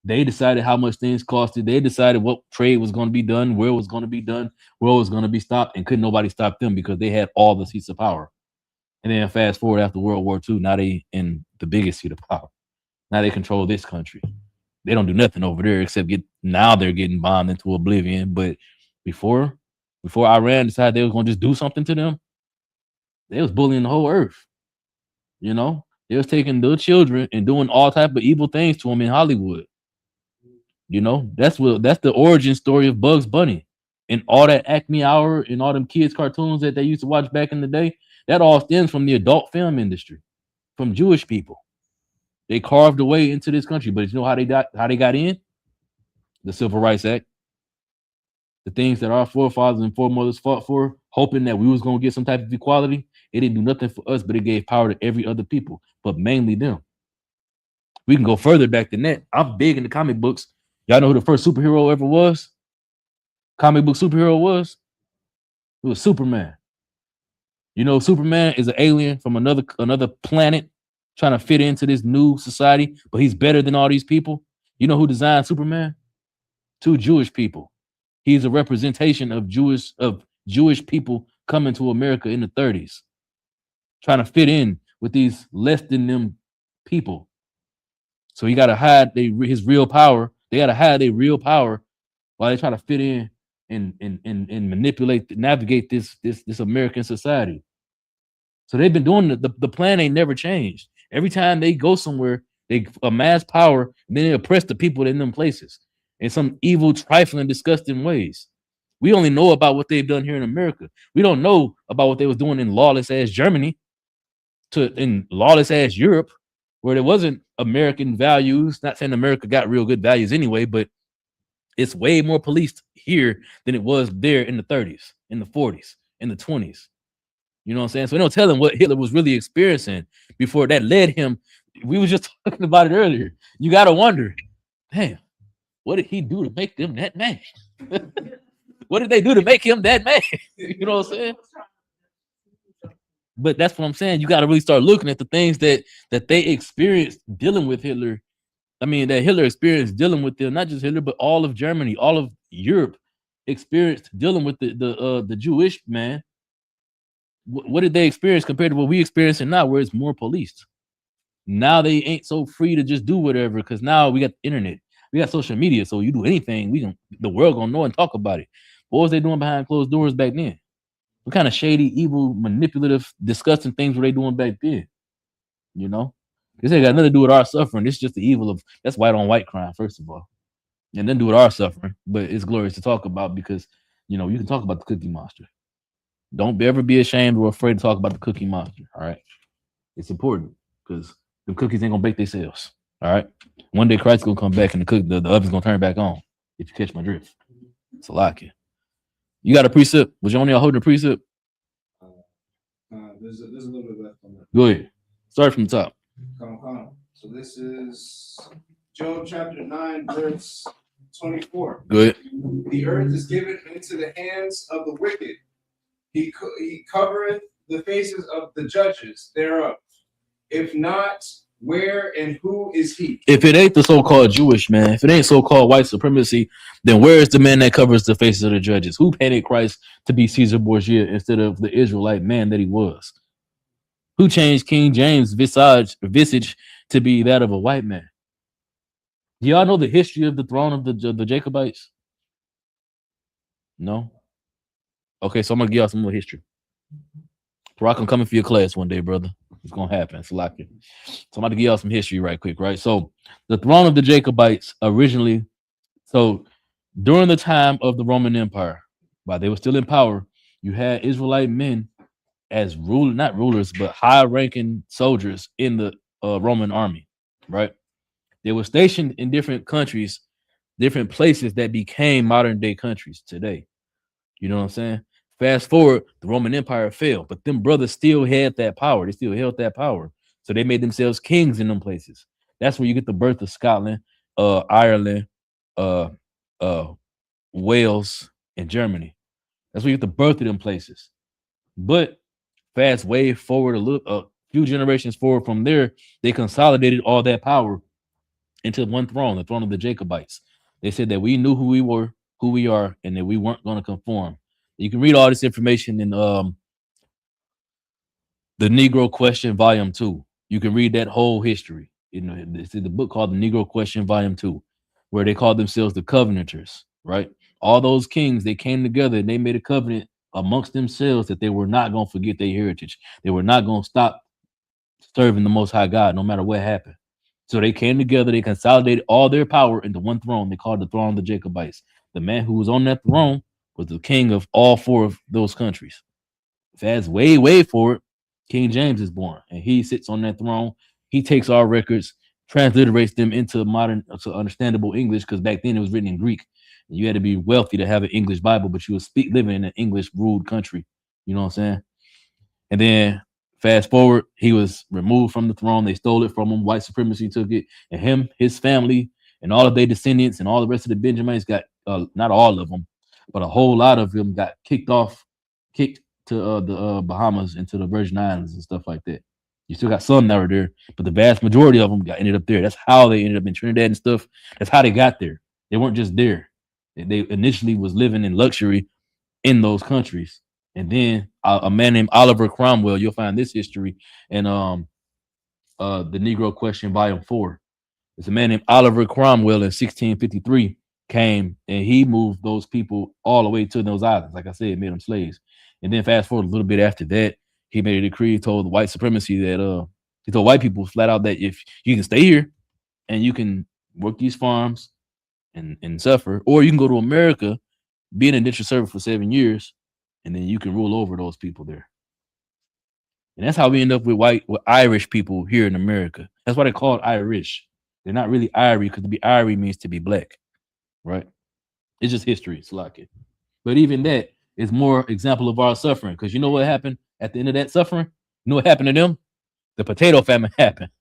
They decided how much things costed. They decided what trade was going to be done, where it was going to be done, where it was going to be stopped, and couldn't nobody stop them because they had all the seats of power. And then fast forward after World War II, now they in the biggest seat of power. Now they control this country. They don't do nothing over there except now they're getting bombed into oblivion. But before Iran decided they was going to just do something to them, they was bullying the whole earth. You know, they was taking their children and doing all type of evil things to them in Hollywood. You know, that's the origin story of Bugs Bunny and all that Acme Hour and all them kids cartoons that they used to watch back in the day. That all stems from the adult film industry, from Jewish people. They carved a way into this country, but you know how they got in? The Civil Rights Act. The things that our forefathers and foremothers fought for, hoping that we was going to get some type of equality. It didn't do nothing for us, but it gave power to every other people, but mainly them. We can go further back than that. I'm big into comic books. Y'all know who the first superhero ever was? Comic book superhero was? It was Superman. You know, Superman is an alien from another planet trying to fit into this new society, but he's better than all these people. You know who designed Superman? 2 Jewish people. He's a representation of Jewish people coming to America in the 30s, trying to fit in with these less than them people. So he got to hide his real power. They got to hide their real power while they try to fit in and navigate this American society. So they've been doing the plan ain't never changed. Every time they go somewhere, they amass power, and then they oppress the people in them places in some evil, trifling, disgusting ways. We only know about what they've done here in America. We don't know about what they was doing in lawless ass Germany, in lawless ass Europe, where there wasn't American values. Not saying America got real good values anyway, but it's way more policed here than it was there in the 30s, in the 40s, in the 20s. You know what I'm saying? So they don't tell him what Hitler was really experiencing before that led him. We was just talking about it earlier. You got to wonder, damn, what did he do to make them that mad? What did they do to make him that mad? You know what I'm saying? But that's what I'm saying. You got to really start looking at the things that they experienced dealing with Hitler. I mean, that Hitler experienced dealing with them, not just Hitler, but all of Germany, all of Europe experienced dealing with the Jewish man. What did they experience compared to what we experiencing now, where it's more policed? Now they ain't so free to just do whatever, because now we got the internet, we got social media, so you do anything, the world gonna know and talk about it. What was they doing behind closed doors back then? What kind of shady, evil, manipulative, disgusting things were they doing back then? You know, this ain't got nothing to do with our suffering. It's just the evil that's white on white crime, first of all, and then do with our suffering. But it's glorious to talk about because You know, you can talk about the Cookie Monster. Don't ever be ashamed or afraid to talk about the Cookie Monster. All right, it's important because the cookies ain't gonna bake themselves. All right, one day Christ's gonna come back and the oven's gonna turn back on. If you catch my drift, it's a lock it. You got a precept? Was you only holding a precept? There's a little bit left on that. Go ahead. Start from the top. Come. So this is Job chapter 9, verse 24. Good. The earth is given into the hands of the wicked. He covereth the faces of the judges thereof. If not, where and who is he? If it ain't the so-called Jewish man, if it ain't so-called white supremacy, then where is the man that covers the faces of the judges? Who painted Christ to be Caesar Borgia instead of the Israelite man that he was? Who changed King James' visage to be that of a white man? Do y'all know the history of the throne of the Jacobites? No? Okay, so I'm gonna give y'all some more history. Barack, I'm coming for your class one day, brother. It's gonna happen. It's locked in. So I'm about to give y'all some history right quick, right? So the throne of the Jacobites originally, so during the time of the Roman Empire, while they were still in power, you had Israelite men as not rulers, but high-ranking soldiers in the Roman army, right? They were stationed in different countries, different places that became modern-day countries today. You know what I'm saying? Fast forward, the Roman Empire fell, but them brothers still had that power. They still held that power. So they made themselves kings in them places. That's where you get the birth of Scotland, Ireland, Wales, and Germany. That's where you get the birth of them places. But fast way forward a few generations forward from there, they consolidated all that power into one throne, the throne of the Jacobites. They said that we knew who we were, who we are, and that we weren't going to conform. You can read all this information in the Negro Question Volume 2. You can read that whole history. You know, it's in the book called The Negro Question Volume 2, where they called themselves the Covenanters, right? All those kings, they came together and they made a covenant amongst themselves that they were not going to forget their heritage. They were not going to stop serving the Most High God, no matter what happened. So they came together, they consolidated all their power into one throne. They called it the throne of the Jacobites. The man who was on that throne was the king of all four of those countries. Fast way forward, King James is born, and he sits on that throne. He takes our records, transliterates them into modern, so understandable English, because back then it was written in Greek. And you had to be wealthy to have an English Bible, but you would living in an English-ruled country. You know what I'm saying? And then fast forward, he was removed from the throne. They stole it from him. White supremacy took it, and him, his family, and all of their descendants, and all the rest of the Benjamites got, not all of them, but a whole lot of them got kicked to the Bahamas, into the Virgin Islands and stuff like that. You still got some that were there, but the vast majority of them ended up there. That's how they ended up in Trinidad and stuff. That's how they got there. They weren't just there. They initially was living in luxury in those countries. And then a man named Oliver Cromwell, you'll find this history in the Negro Question Volume 4. It's a man named Oliver Cromwell in 1653 came and he moved those people all the way to those islands. Like I said, made them slaves. And then fast forward a little bit after that, he made a decree, told the white supremacy that he told white people flat out that if you can stay here and you can work these farms and suffer, or you can go to America, be an indentured servant for 7 years, and then you can rule over those people there. And that's how we end up with Irish people here in America. That's why they're called Irish. They're not really Irie, because to be Irie means to be black, right? It's just history. It's like it. But even that is more example of our suffering, because you know what happened at the end of that suffering? You know what happened to them? The potato famine happened.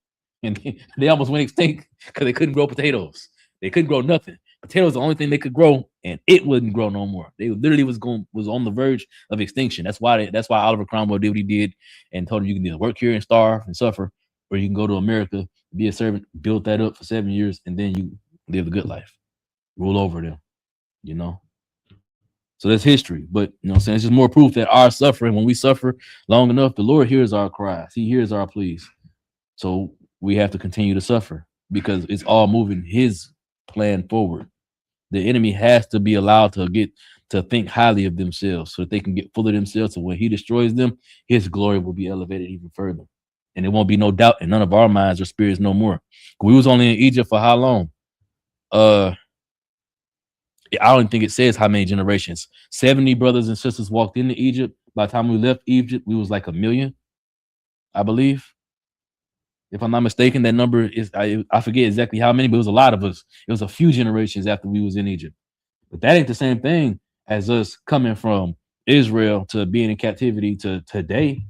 And they almost went extinct because they couldn't grow potatoes. They couldn't grow nothing. Potatoes the only thing they could grow, and it wouldn't grow no more. They literally was on the verge of extinction. That's why Oliver Cromwell did what he did and told him you can either work here and starve and suffer, or you can go to America, be a servant, build that up for 7 years, and then you live a good life, rule over them, you know. So that's history. But you know what I'm saying, it's just more proof that our suffering, when we suffer long enough, the Lord hears our cries. He hears our pleas. So we have to continue to suffer because it's all moving his plan forward. The enemy has to be allowed to get to think highly of themselves so that they can get full of themselves. So when he destroys them, his glory will be elevated even further. And there won't be no doubt in none of our minds or spirits no more. We was only in Egypt for how long? I don't think it says how many generations. 70 brothers and sisters walked into Egypt. By the time we left Egypt, we was like 1 million, I believe. If I'm not mistaken, that number is I forget exactly how many, but it was a lot of us. It was a few generations after we was in Egypt. But that ain't the same thing as us coming from Israel to being in captivity to today,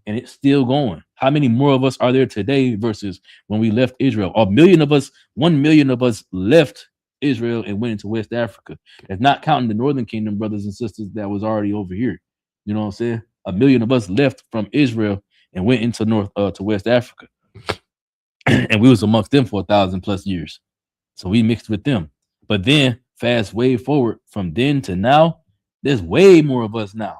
and it's still going. How many more of us are there today versus when we left Israel? 1 million of us, 1 million of us left Israel and went into West Africa. That's not counting the Northern Kingdom brothers and sisters that was already over here. You know what I'm saying? 1 million of us left from Israel and went into to West Africa, and we was amongst them for 1,000+ years. So we mixed with them. But then fast way forward from then to now, there's way more of us now.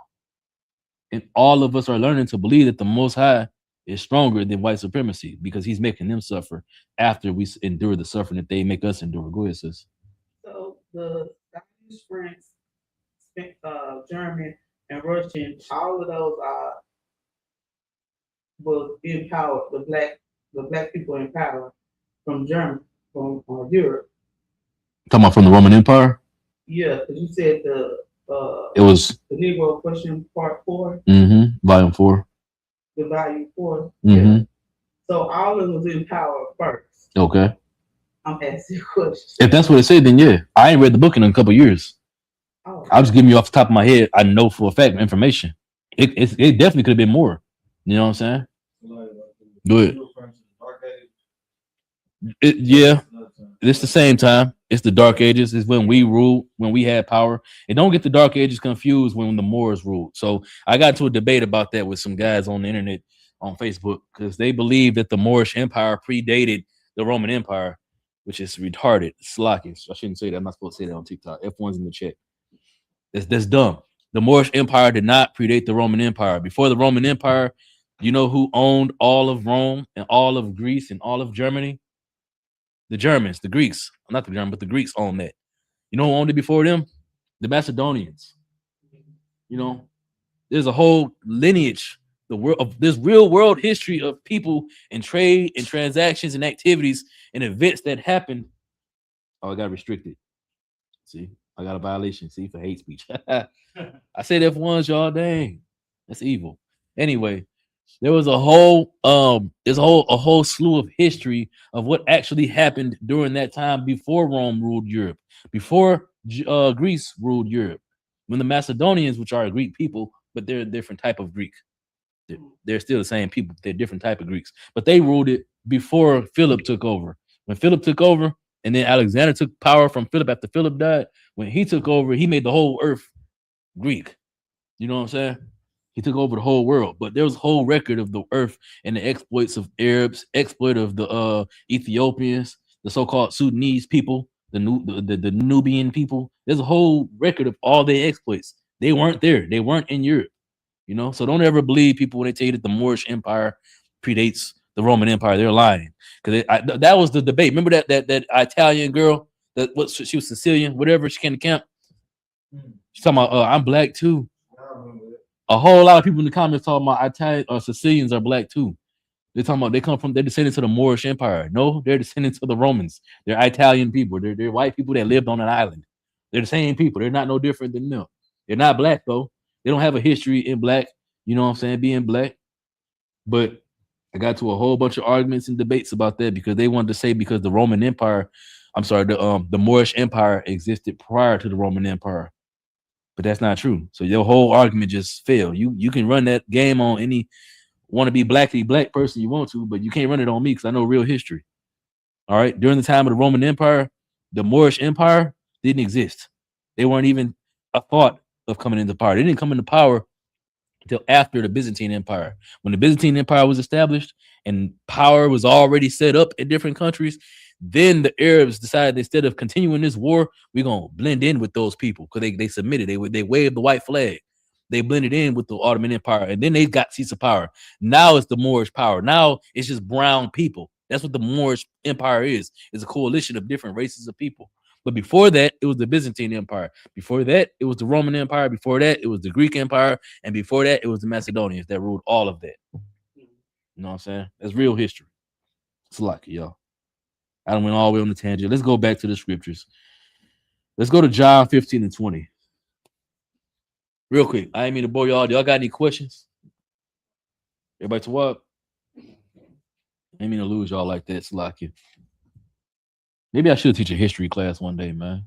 And all of us are learning to believe that the Most High is stronger than white supremacy because he's making them suffer after we endure the suffering that they make us endure. Go ahead, sis. So the Scottish, French, German, and Russian, all of those was in power. The black people in power from Germany, from Europe. Talking about from the Roman Empire? Yeah, because you said it was the Negro Question Part 4. Volume 4. The Volume 4. Mm-hmm. Yeah. So all of them was in power first. Okay. I'm asking a question. If that's what it said, then yeah. I ain't read the book in a couple years. Oh. I'm just giving you off the top of my head. I know for a fact information. It definitely could have been more. You know what I'm saying? Good. Yeah, it's the same time. It's the Dark Ages. It's when we ruled, when we had power. And don't get the Dark Ages confused when the Moors ruled. So I got into a debate about that with some guys on the internet on Facebook because they believe that the Moorish Empire predated the Roman Empire, which is retarded. Slackish. I shouldn't say that. I'm not supposed to say that on TikTok. F1's in the chat. That's dumb. The Moorish Empire did not predate the Roman Empire. Before the Roman Empire, you know who owned all of Rome and all of Greece and all of Germany? The Germans, the Greeks. Not the Germans, but the Greeks owned that. You know who owned it before them? The Macedonians. You know, there's a whole lineage, the world of this real world history of people and trade and transactions and activities and events that happened. Oh, I got restricted. See, I got a violation. See, for hate speech. I said F1s, y'all. Dang, that's evil. Anyway, there was a whole there's a whole slew of history of what actually happened during that time before Rome ruled Europe, before Greece ruled Europe, when the Macedonians, which are a Greek people, but they're a different type of Greek. They're still the same people, but they're a different type of Greeks. But they ruled it before Philip took over. When Philip took over, and then Alexander took power from Philip after Philip died, when he took over, he made the whole earth Greek. You know what I'm saying? He took over the whole world, but there was a whole record of the earth and the exploits of Arabs, exploit of the Ethiopians, the so-called Sudanese people, the Nubian people. There's a whole record of all their exploits. They weren't there. They weren't in Europe. You know, so don't ever believe people when they tell you that the Moorish Empire predates the Roman Empire. They're lying, because that was the debate. Remember that Italian girl that she was Sicilian, whatever. She came to camp. She's talking about I'm black too. A whole lot of people in the comments talking about Italian or Sicilians are black too. They're talking about they're descendants of the Moorish Empire. No, they're descendants of the Romans. They're Italian people. They're white people that lived on an island. They're the same people. They're not no different than them. They're not black though. They don't have a history in black. You know what I'm saying? Being black. But I got to a whole bunch of arguments and debates about that because they wanted to say because the Roman Empire, the Moorish Empire existed prior to the Roman Empire. But that's not true. So your whole argument just failed. You can run that game on any wannabe black person you want to, but you can't run it on me because I know real history. All right. During the time of the Roman Empire, the Moorish Empire didn't exist. They weren't even a thought of coming into power. They didn't come into power until after the Byzantine Empire. When the Byzantine Empire was established and power was already set up in different countries, then the Arabs decided instead of continuing this war, we're gonna blend in with those people because they submitted. They waved the white flag. They blended in with the Ottoman Empire, and then they got seats of power. Now it's the Moorish power. Now it's just brown people. That's what the Moorish Empire is. It's a coalition of different races of people. But before that, it was the Byzantine Empire. Before that, it was the Roman Empire. Before that, it was the Greek Empire. And before that, it was the Macedonians that ruled all of that. You know what I'm saying? That's real history. It's lucky, y'all. I don't went all the way on the tangent. Let's go back to the scriptures. Let's go to John 15 and 20. Real quick. I ain't mean to bore y'all. Y'all got any questions? Everybody to what? I ain't mean to lose y'all like that, Slacky. Maybe I should teach a history class one day, man.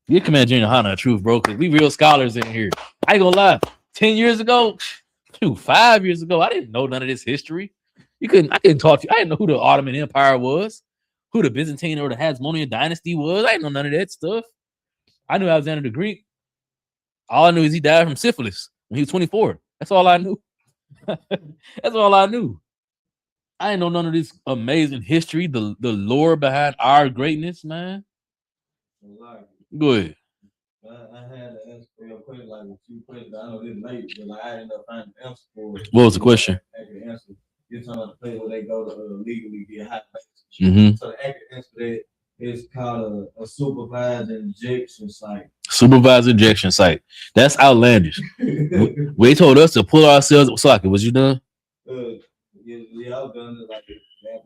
Get Command Junior Hana the truth, bro, because we real scholars in here. I ain't gonna lie. 10 years ago, 5 years ago, I didn't know none of this history. I couldn't talk to you. I didn't know who the Ottoman Empire was, who the Byzantine or the Hasmonean dynasty was. I didn't know none of that stuff. I knew Alexander the Greek. All I knew is he died from syphilis when he was 24. That's all I knew. That's all I knew. I didn't know none of this amazing history, the lore behind our greatness, man. Go ahead. I had to answer for your question, like a few questions. I know this late, but like I ended up finding the answer for it. What was the question? Accurate answer. You're talking about the place where they go to legally get hot. Mhm. So the accurate answer to that is called a supervised injection site. Supervised injection site. That's outlandish. They told us to pull ourselves. Socket, was you done? Yeah, I've done it like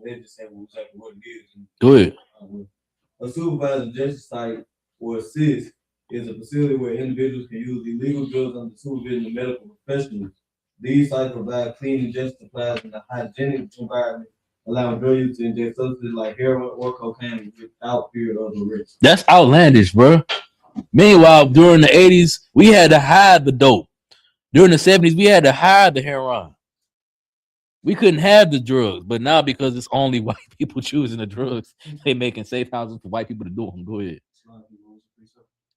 they just said exactly what it is. Go ahead. A supervised injection site or assist is a facility where individuals can use illegal drugs under supervision of medical professionals. These sites provide clean injection supplies in a hygienic environment, allowing drug users to inject substances like heroin or cocaine without fear of arrest. That's outlandish, bro. Meanwhile, during the 80s, we had to hide the dope. During the 70s, we had to hide the heroin. We couldn't have the drugs, but now because it's only white people choosing the drugs, they making safe houses for white people to do them. Go ahead.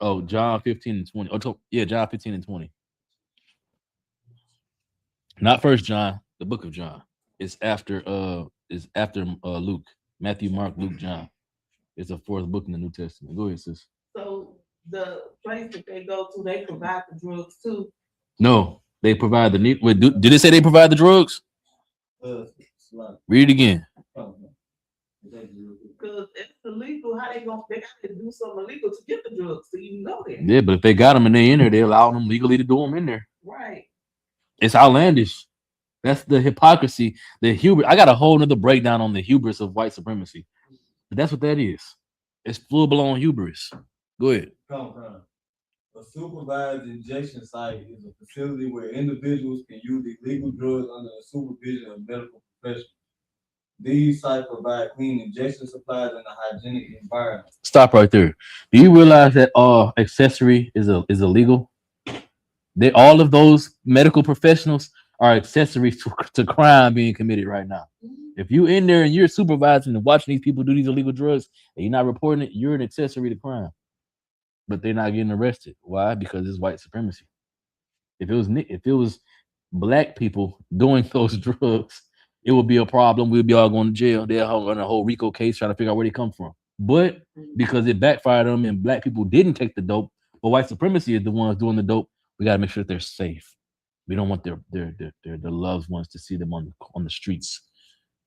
Oh, John 15 and 20. John 15 and 20. Not First John, the book of John. It's after Luke. Matthew, Mark, Luke, John. It's the fourth book in the New Testament. Go ahead, sis. So the place that they go to, they provide the drugs too. No, they provide the need. Wait, did it say they provide the drugs? Read it again. Because it's illegal. How they got to do something illegal to get the drugs so you know that. Yeah, but if they got them and they in there, they allow them legally to do them in there. Right. It's outlandish. That's the hypocrisy, the hubris. I got a whole nother breakdown on the hubris of white supremacy. But that's what that is. It's full-blown hubris. Go ahead. A supervised injection site is a facility where individuals can use illegal drugs under the supervision of medical professionals. These sites provide clean injection supplies in a hygienic environment. Stop right there. Do you realize that accessory is illegal? All of those medical professionals are accessories to crime being committed right now. If you in there and you're supervising and watching these people do these illegal drugs and you're not reporting it, you're an accessory to crime. But they're not getting arrested. Why? Because it's white supremacy. If it was black people doing those drugs, it would be a problem. We'd be all going to jail. They'll run a whole RICO case trying to figure out where they come from. But because it backfired on them and black people didn't take the dope, but white supremacy is the ones doing the dope, we got to make sure that they're safe. We don't want their loved ones to see them on the streets,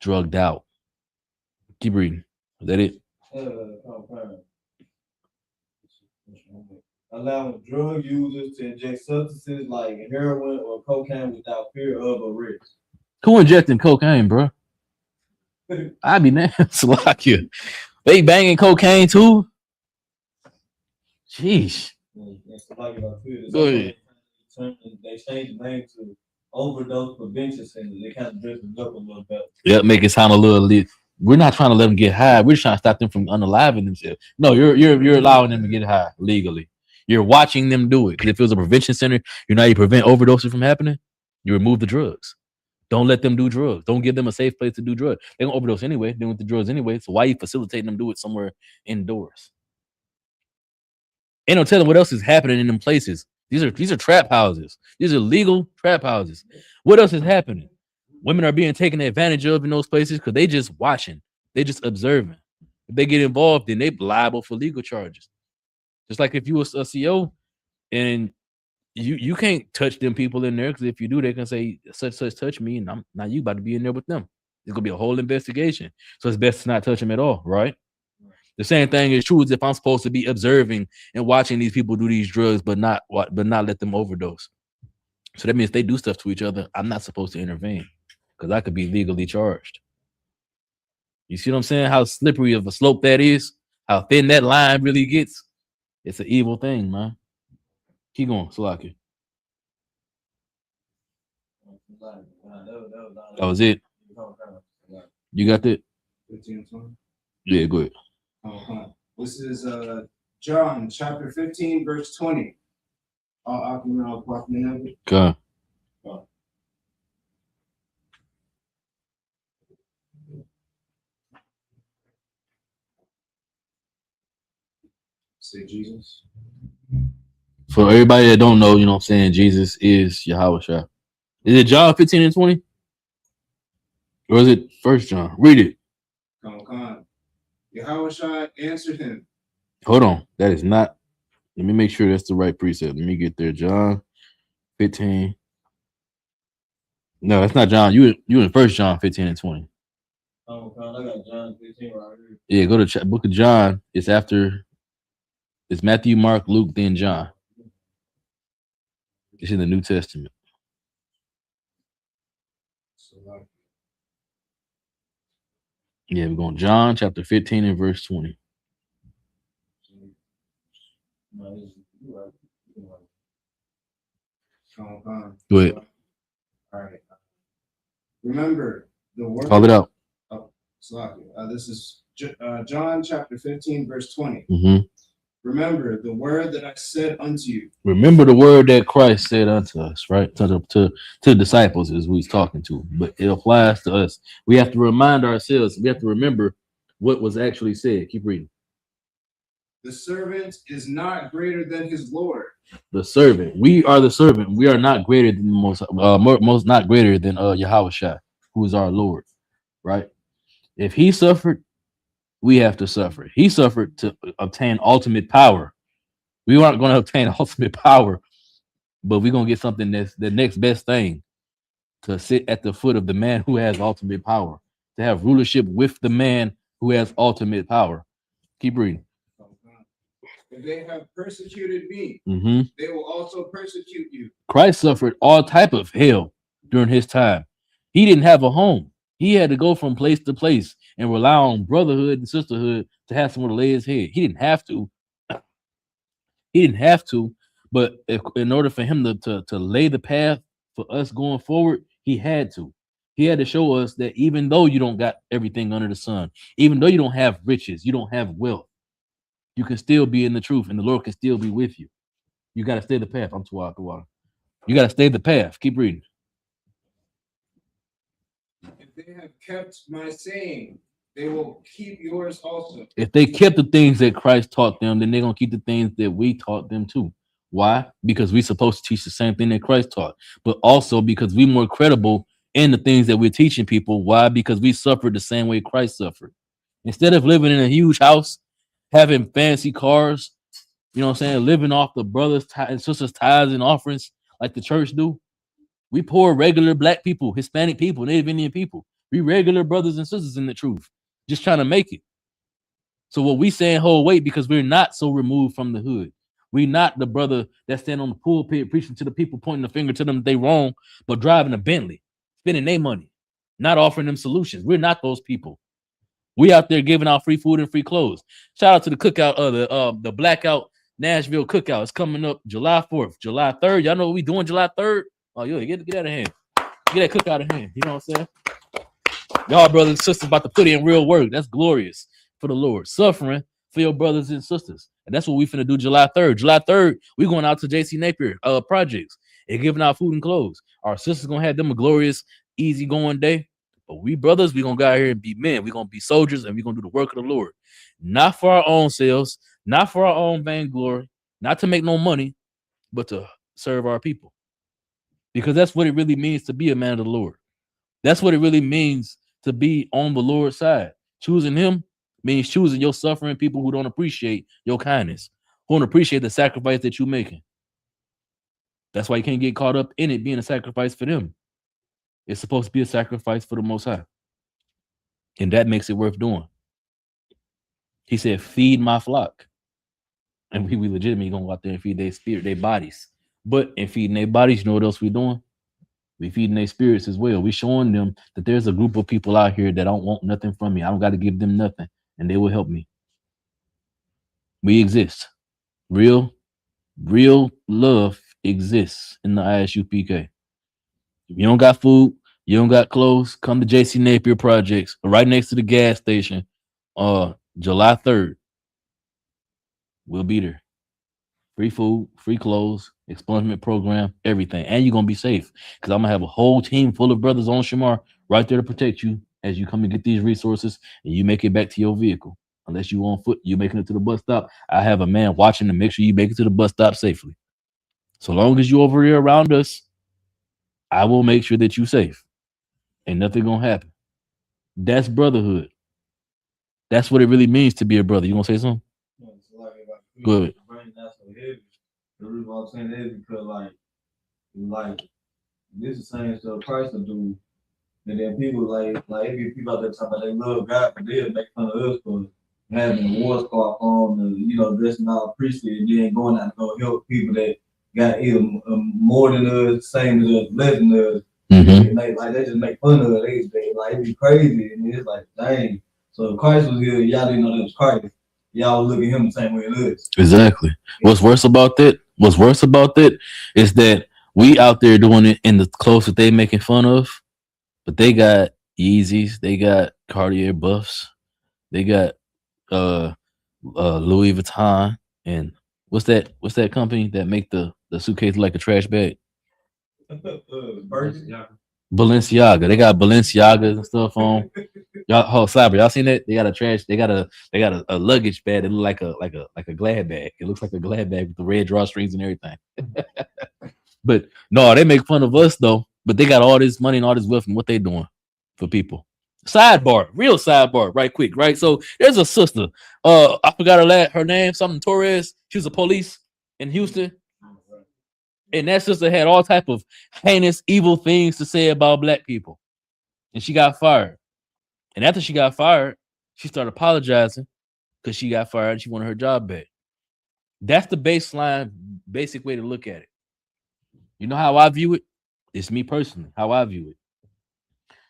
drugged out. Keep reading. Is that it? Allowing drug users to inject substances like heroin or cocaine without fear of arrest. Who injecting cocaine, bro? I be nasty like you. They banging cocaine too? Jeez. Go ahead. They changed the name to Overdose Prevention Center. They kind of dressed it up a little better. Yep, make it sound a little lit. We're not trying to let them get high. We're just trying to stop them from unaliving themselves. No, you're allowing them to get high legally. You're watching them do it. Because if it was a prevention center, you prevent overdoses from happening. You remove the drugs. Don't let them do drugs. Don't give them a safe place to do drugs. They're gonna overdose anyway. They want the drugs anyway. So why are you facilitating them do it somewhere indoors? Ain't no telling what else is happening in them places. These are trap houses. These are legal trap houses. What else is happening? Women are being taken advantage of in those places because they just watching. They just observing. If they get involved, then they liable for legal charges. Just like if you was a CO and you can't touch them people in there, because if you do, they can say such touch me, and now you about to be in there with them. It's gonna be a whole investigation. So it's best to not touch them at all, right? The same thing is true as if I'm supposed to be observing and watching these people do these drugs, but not let them overdose. So that means if they do stuff to each other, I'm not supposed to intervene because I could be legally charged. You see what I'm saying? How slippery of a slope that is? How thin that line really gets? It's an evil thing, man. Keep going, Salaki. That was it. You got that? 15 and 20. Yeah, go ahead. This is John chapter 15, verse 20. Okay. Say Jesus. For everybody that don't know, you know what I'm saying, Jesus is Yahweh Shai. Is it John 15 and 20? Or is it First John? Read it. Come on. Yahushua answered him. Hold on. That is not. Let me make sure that's the right precept. Let me get there. John 15. No, that's not John. You in First John 15 and 20. Oh, God, I got John 15 right here. Yeah, go to book of John. It's after. It's Matthew, Mark, Luke, then John. It's in the New Testament. Yeah, we're going John chapter 15 and verse 20. Go ahead. All right. Remember the word. Call it out. Oh, this is John chapter 15, verse 20. Mm-hmm. Remember the word that I said unto you. Remember the word that Christ said unto us, right? To the disciples as we was talking to, but it applies to us. We have to remind ourselves, we have to remember what was actually said. Keep reading. The servant is not greater than his Lord. The servant. We are the servant. We are not greater than most not greater than Yahweh Shai, who is our Lord, right? If he suffered, we have to suffer. He suffered to obtain ultimate power. We aren't going to obtain ultimate power, but we're going to get something that's the next best thing, to sit at the foot of the man who has ultimate power, to have rulership with the man who has ultimate power. Keep reading. If they have persecuted me, they will also persecute you. Christ suffered all type of hell during his time. He didn't have a home. He had to go from place to place and rely on brotherhood and sisterhood to have somewhere to lay his head. He didn't have to. But in order for him to lay the path for us going forward, he had to. He had to show us that even though you don't got everything under the sun, even though you don't have riches, you don't have wealth, you can still be in the truth and the Lord can still be with you. You got to stay the path. I'm too out the water. You got to stay the path. Keep reading. If they have kept my saying, they will keep yours also. If they kept the things that Christ taught them, then they're going to keep the things that we taught them too. Why? Because we're supposed to teach the same thing that Christ taught, but also because we're more credible in the things that we're teaching people. Why? Because we suffered the same way Christ suffered. Instead of living in a huge house, having fancy cars, you know what I'm saying, living off the brothers and sisters' tithes and offerings like the church do, we poor regular black people, Hispanic people, Native Indian people. We regular brothers and sisters in the truth, just trying to make it. So what we saying hold weight because we're not so removed from the hood. We're not the brother that stand on the pulpit preaching to the people, pointing the finger to them that they wrong, but driving a Bentley, spending their money, not offering them solutions. We're not those people. We out there giving out free food and free clothes. Shout out to the cookout, the Blackout Nashville cookout. It's coming up July 4th, July 3rd. Y'all know what we doing July 3rd? Oh, yo, get out of hand. Get that cookout in hand. You know what I'm saying? Y'all brothers and sisters about to put in real work. That's glorious for the Lord. Suffering for your brothers and sisters. And that's what we finna do July 3rd. July 3rd, we going out to JC Napier projects and giving out food and clothes. Our sisters gonna have them a glorious, easy going day. But we brothers, we gonna go out here and be men. We gonna be soldiers and we gonna do the work of the Lord. Not for our own selves, not for our own vainglory, not to make no money, but to serve our people. Because that's what it really means to be a man of the Lord. That's what it really means to be on the Lord's side. Choosing him means choosing your suffering people who don't appreciate your kindness, who don't appreciate the sacrifice that you're making. That's why you can't get caught up in it being a sacrifice for them. It's supposed to be a sacrifice for the Most High. And that makes it worth doing. He said, feed my flock. And we legitimately gonna go out there and feed their spirit, their bodies. But in feeding their bodies, you know what else we're doing? We feeding their spirits as well. We showing them that there's a group of people out here that don't want nothing from me. I don't got to give them nothing, and they will help me. We exist. Real love exists in the ISUPK. If you don't got food, you don't got clothes, come to JC Napier Projects, right next to the gas station. July 3rd. We'll be there. Free food, free clothes, expungement program, everything. And you're gonna be safe. Because I'm gonna have a whole team full of brothers on Shamar right there to protect you as you come and get these resources and you make it back to your vehicle. Unless you on foot, you making it to the bus stop. I have a man watching to make sure you make it to the bus stop safely. So long as you over here around us, I will make sure that you safe. Ain't nothing gonna happen. That's brotherhood. That's what it really means to be a brother. You gonna say something? Yeah, it's like if I Good. brain not so heavy. The reason why I'm saying that is because like this is the same stuff Christ will do. And then people like it be people out there talking about they love God, but they'll make fun of us for having a war scarf on, dressing all priestly, and then going out to go help people that got either more than us, same as us, less than us. Mhm. And they just make fun of it. They like it be crazy, and it's like dang. So if Christ was here, y'all didn't know that was Christ. Y'all look at him the same way it is. Exactly. What's worse about that is that we out there doing it in the clothes that they making fun of, but they got Yeezys, they got Cartier buffs, they got Louis Vuitton, and what's that company that make the suitcase like a trash bag? Balenciaga. They got Balenciagas and stuff on. Y'all, Cyber, y'all seen that? They got a luggage bag that look like a glad bag. It looks like a glad bag with the red drawstrings and everything. But no, they make fun of us though. But they got all this money and all this wealth, and what they doing for people. Real sidebar, right quick, right? So there's a sister. I forgot her name, something Torres. She was a police in Houston. And that sister had all type of heinous, evil things to say about black people. And she got fired. And after she got fired, she started apologizing because she got fired and she wanted her job back. That's the basic way to look at it. You know how I view it? It's me personally, how I view it.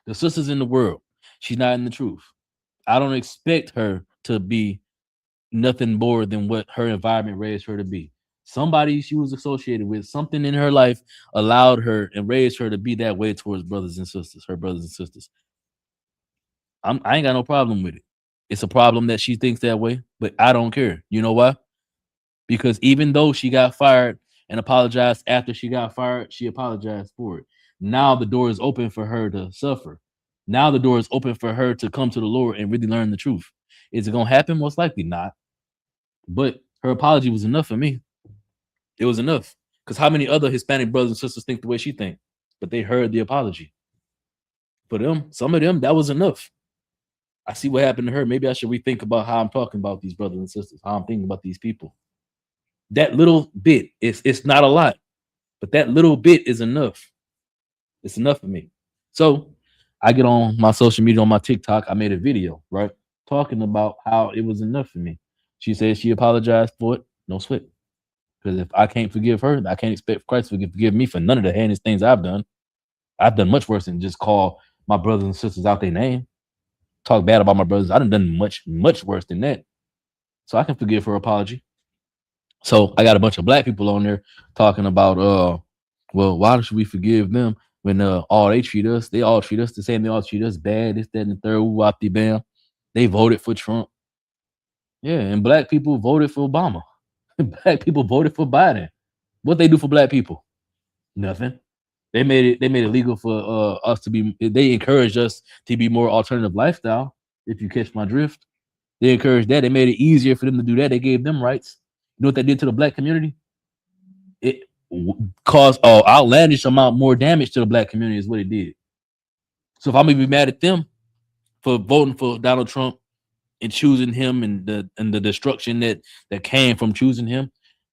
The sister's in the world. She's not in the truth. I don't expect her to be nothing more than what her environment raised her to be. Somebody she was associated with, something in her life allowed her and raised her to be that way towards her brothers and sisters. I ain't got no problem with it. It's a problem that she thinks that way, but I don't care. You know why? Because even though she got fired and apologized after she got fired, she apologized for it. Now the door is open for her to suffer. Now the door is open for her to come to the Lord and really learn the truth. Is it going to happen? Most likely not. But her apology was enough for me. It was enough. Because how many other Hispanic brothers and sisters think the way she think? But they heard the apology. For them, some of them, that was enough. I see what happened to her. Maybe I should rethink about how I'm talking about these brothers and sisters, how I'm thinking about these people. That little bit, it's not a lot, but that little bit is enough. It's enough for me. So I get on my social media, on my TikTok, I made a video, right? Talking about how it was enough for me. She said she apologized for it. No sweat. Because if I can't forgive her, I can't expect Christ to forgive me for none of the heinous things I've done. I've done much worse than just call my brothers and sisters out their name. Talk bad about my brothers. I done much worse than that. So I can forgive her apology. So I got a bunch of black people on there talking about, well, why should we forgive them when they all treat us the same. They all treat us bad. This, that, and the third. Whoopty bam. They voted for Trump. Yeah, and black people voted for Obama. Black people voted for Biden. What they do for black people? Nothing. They made it legal for us to be. They encouraged us to be more alternative lifestyle. If you catch my drift, they encouraged that. They made it easier for them to do that. They gave them rights. You know what that did to the black community? It caused an outlandish amount more damage to the black community is what it did. So if I'm gonna be mad at them for voting for Donald Trump and choosing him and the destruction that came from choosing him,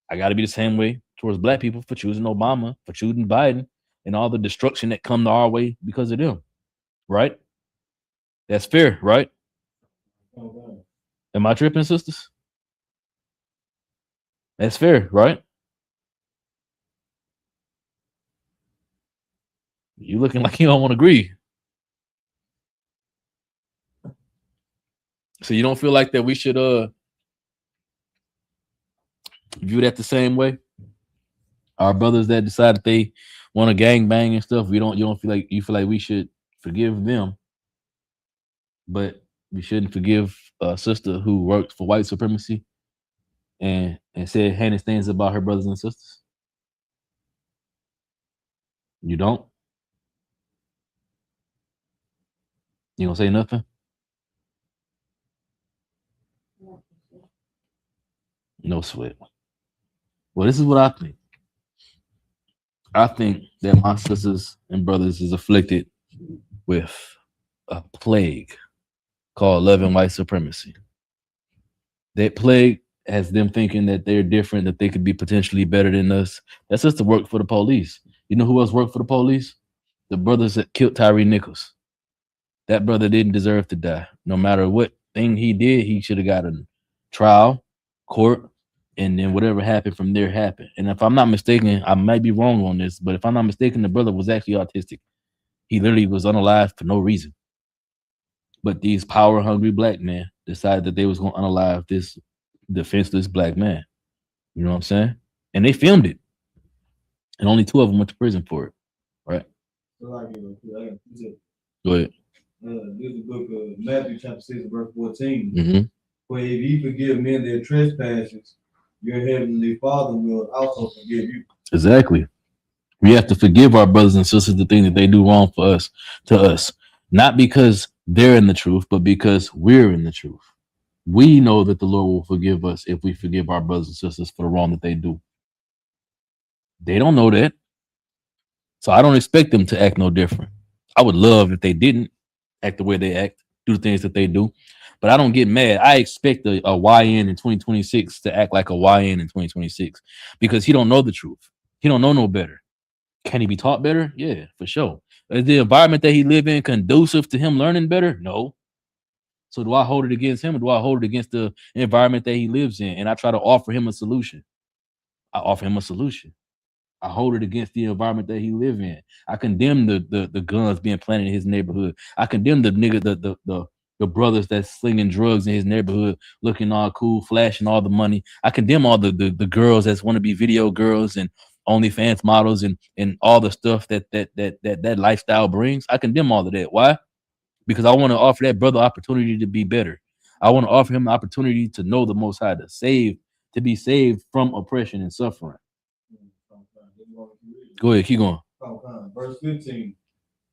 I got to be the same way towards black people for choosing Obama, for choosing Biden, and all the destruction that come to our way because of them. Right? That's fair, right? Am I tripping, sisters? That's fair, right? You looking like you don't want to agree. So you don't feel like that we should view that the same way? Our brothers that decide that they want to gang bang and stuff, you don't feel like we should forgive them, but we shouldn't forgive a sister who worked for white supremacy and said heinous things about her brothers and sisters? You don't? You gonna say nothing? No sweat. Well, this is what I think. I think that my sisters and brothers is afflicted with a plague called love and white supremacy. That plague has them thinking that they're different, that they could be potentially better than us. That's just to work for the police. You know who else worked for the police? The brothers that killed Tyree Nichols. That brother didn't deserve to die. No matter what thing he did, he should have got a trial, court, and then whatever happened from there happened. And if I'm not mistaken, I might be wrong on this, but if I'm not mistaken, the brother was actually autistic. He literally was unalive for no reason. But these power-hungry black men decided that they was going to unalive this defenseless black man. You know what I'm saying? And they filmed it. And only 2 of them went to prison for it. Right? So like, Go ahead. This is the book of Matthew chapter 6, verse 14. Mm-hmm. For if ye forgive men their trespasses, your heavenly Father will also forgive you. Exactly. We have to forgive our brothers and sisters the thing that they do wrong for us, to us. Not because they're in the truth, but because we're in the truth. We know that the Lord will forgive us if we forgive our brothers and sisters for the wrong that they do. They don't know that. So I don't expect them to act no different. I would love if they didn't act the way they act, do the things that they do. But I don't get mad. I expect a YN in 2026 to act like a YN in 2026 because he don't know the truth. He don't know no better. Can he be taught better? Yeah, for sure. Is the environment that he live in conducive to him learning better? No. So do I hold it against him or do I hold it against the environment that he lives in? And I try to offer him a solution. I offer him a solution. I hold it against the environment that he live in. I condemn the guns being planted in his neighborhood. I condemn the nigga, the brothers that's slinging drugs in his neighborhood, looking all cool, flashing all the money. I condemn all the girls that want to be video girls and OnlyFans models and all the stuff that lifestyle brings. I condemn all of that. Why? Because I want to offer that brother opportunity to be better. I want to offer him the opportunity to know the Most High, to be saved from oppression and suffering. Go ahead, keep going. Verse 15.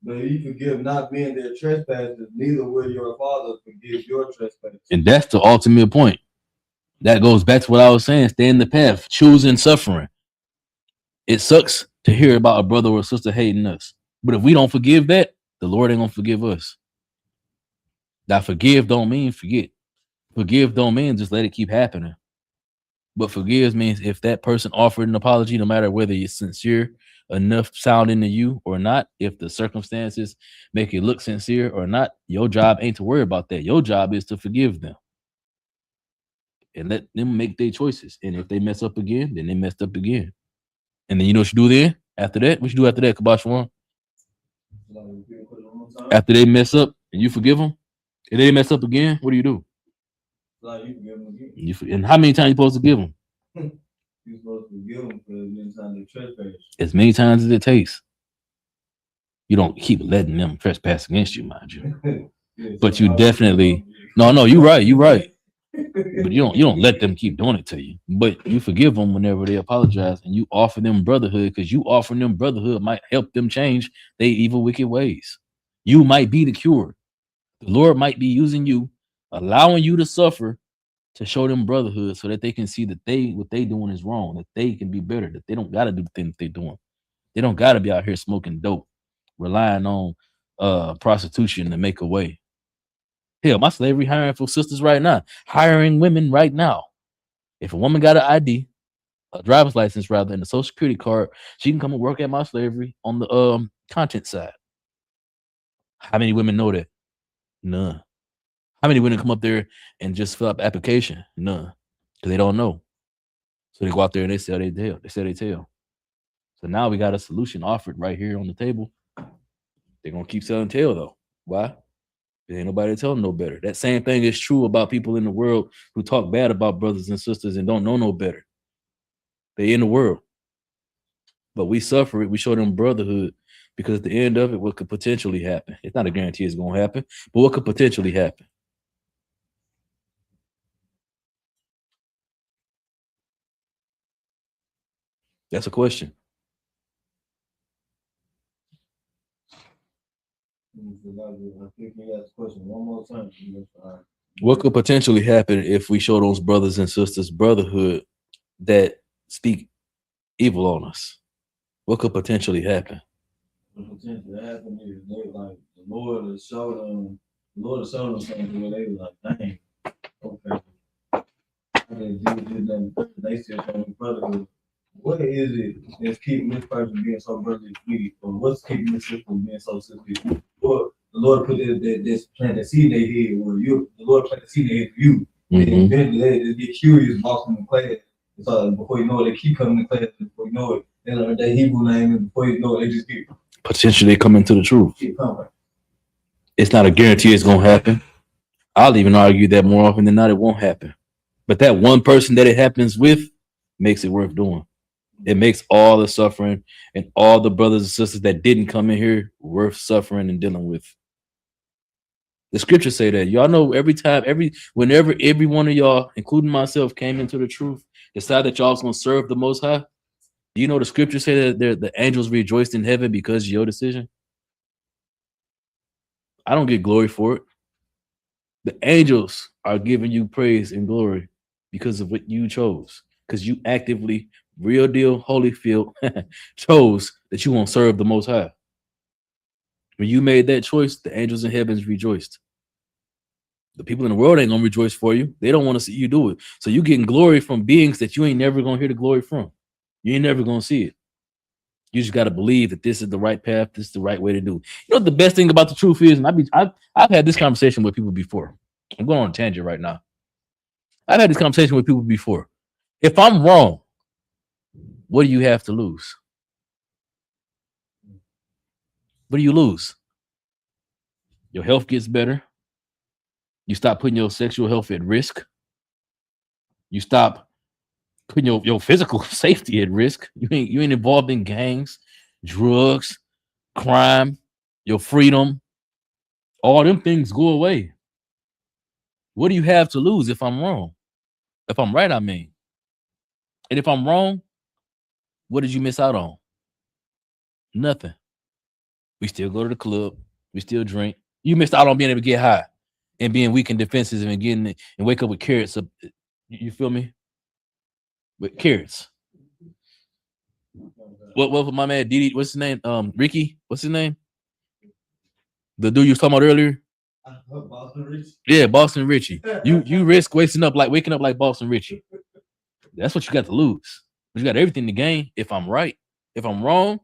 But if ye forgive not men their trespasses, neither will your Father forgive your trespasses. And that's the ultimate point. That goes back to what I was saying. Stay in the path, choosing suffering. It sucks to hear about a brother or a sister hating us. But if we don't forgive that, the Lord ain't gonna forgive us. Now, forgive don't mean forget. Forgive don't mean just let it keep happening. But forgive means if that person offered an apology, no matter whether it's sincere enough sounding to you or not, if the circumstances make it look sincere or not, your job ain't to worry about that. Your job is to forgive them and let them make their choices. And if they mess up again, then they messed up again. And then you know what you do then? After that, what you do after that, Kabash One? After they mess up and you forgive them, if they mess up again, what do you do? You forgive them again. And how many times you supposed to give them? You're supposed to forgive them for as many times they trespass. As many times as it takes. You don't keep letting them trespass against you, mind you. But you definitely no, you're right. But you don't let them keep doing it to you. But you forgive them whenever they apologize, and you offer them brotherhood, because you offering them brotherhood might help them change their evil, wicked ways. You might be the cure. The Lord might be using you, allowing you to suffer, to show them brotherhood, so that they can see that what they doing is wrong, that they can be better, that they don't got to do the things they're doing. They don't got to be out here smoking dope, relying on prostitution to make a way. Hell, my slavery hiring for sisters right now, hiring women right now. If a woman got an ID, a driver's license rather, and a social security card, she can come and work at my slavery on the content side. How many women know that? None. How many women come up there and just fill up the application? None. Because they don't know. So they go out there and they sell their tail. So now we got a solution offered right here on the table They're gonna keep selling tail though. Why? There ain't nobody to tell them no better. That same thing is true about people in the world who talk bad about brothers and sisters and don't know no better. They in the world. But we suffer it. We show them brotherhood because at the end of it, what could potentially happen? It's not a guarantee it's going to happen, but what could potentially happen? That's a question. I think we got this question one more time. What could potentially happen if we show those brothers and sisters brotherhood that speak evil on us? What could potentially happen? The potential to happen is they like the Lord has showed them something where they was like, dang, okay. They still showing me brotherhood. What is it that's keeping this person being so brotherly sweet? Or what's keeping this sister being so sisterly? Or the Lord put this plant that seed in their head, or the Lord plant the seed in their head for you. And then they get curious, walking in class. So before you know it, they keep coming to class. Before you know it, they learn their Hebrew name, and before you know it, they just get Potentially coming to the truth. keep coming. It's not a guarantee it's going to happen. I'll even argue that more often than not, it won't happen. But that one person that it happens with makes it worth doing. It makes all the suffering and all the brothers and sisters that didn't come in here worth suffering and dealing with. The scriptures say that. Y'all know whenever every one of y'all, including myself, came into the truth, decided that y'all was going to serve the Most High. Do you know the scriptures say that the angels rejoiced in heaven because of your decision? I don't get glory for it. The angels are giving you praise and glory because of what you chose. Because you actively, real deal, Holyfield, chose that you won't serve the Most High. When you made that choice, the angels in heavens rejoiced. The people in the world ain't gonna rejoice for you. They don't want to see you do it. So you getting glory from beings that you ain't never gonna hear the glory from. You ain't never gonna see it. You just gotta believe that this is the right path. This is the right way to do. You know what the best thing about the truth is, and I've had this conversation with people before. I'm going on a tangent right now. I've had this conversation with people before. If I'm wrong, what do you have to lose? What do you lose? Your health gets better. You stop putting your sexual health at risk. You stop putting your physical safety at risk. You ain't involved in gangs, drugs, crime, your freedom. All them things go away. What do you have to lose if I'm wrong? If I'm right, I mean. And if I'm wrong, what did you miss out on? Nothing. We still go to the club. We still drink. You missed out on being able to get high and being weak and defensive and getting and wake up with carrots. You feel me? With carrots. What was my man Didi? What's his name? Ricky. What's his name? The dude you was talking about earlier. Boston Richie. Yeah, Boston Richie. You risk waking up like Boston Richie. That's what you got to lose. But you got everything to gain. If I'm right, if I'm wrong,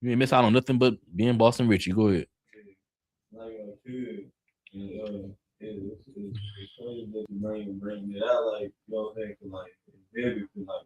you ain't miss out on nothing but being Boston Richie. Go ahead. It's crazy that you bring it out, like, you know what I'm saying? Like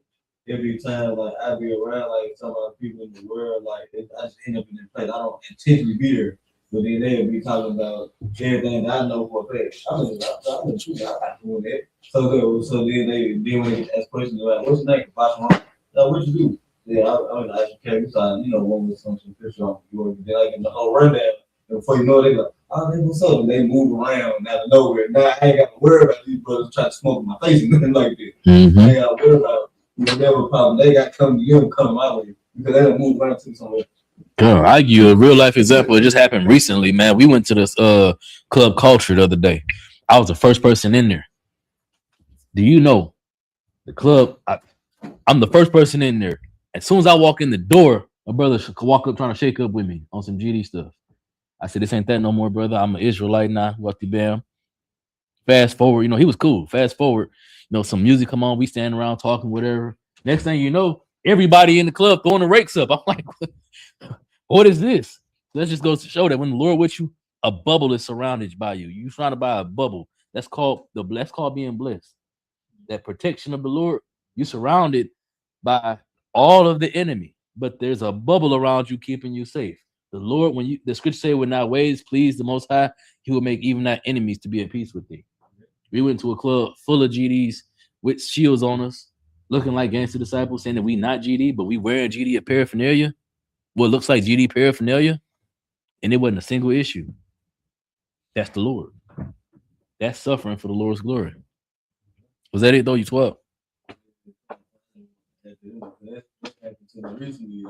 every time, like, I be around, like, some of the people in the world, like, I just end up in this place. I don't intentionally be there, but then they'll be talking about everything that I know for a fact. I'm not doing that. So then when they get asked questions about, what's your name? What you do? Yeah, I mean, I actually carry this on, one with some picture on you. Then I get the whole rundown. And before you know it, they go, oh, they what's up? And they move around out of nowhere. Now I ain't got to worry about these brothers trying to smoke in my face and nothing like that. I ain't got to worry about whatever problem they got come to you, come my way because they don't move around to somewhere. Girl, I give you a real life example. It just happened recently, man. We went to this club Culture the other day. I was the first person in there. Do you know the club? I'm the first person in there. As soon as I walk in the door, my brother could walk up trying to shake up with me on some GD stuff. I said, this ain't that no more, brother. I'm an Israelite now. What the bam. Fast forward, he was cool. Fast forward, some music come on. We stand around talking, whatever. Next thing you know, everybody in the club throwing the rakes up. I'm like, what is this? That just goes to show that when the Lord with you, a bubble is surrounded by you. You're trying to buy a bubble. That's called being blessed. That protection of the Lord, you're surrounded by all of the enemy, but there's a bubble around you keeping you safe. The Lord, when the scripture say, when our ways please the Most High, He will make even our enemies to be at peace with thee. We went to a club full of GDs with shields on us, looking like gangster disciples, saying that we not GD, but we wearing GD paraphernalia, what looks like GD paraphernalia, and it wasn't a single issue. That's the Lord. That's suffering for the Lord's glory. Was that it though? You 12? That happened to me recently.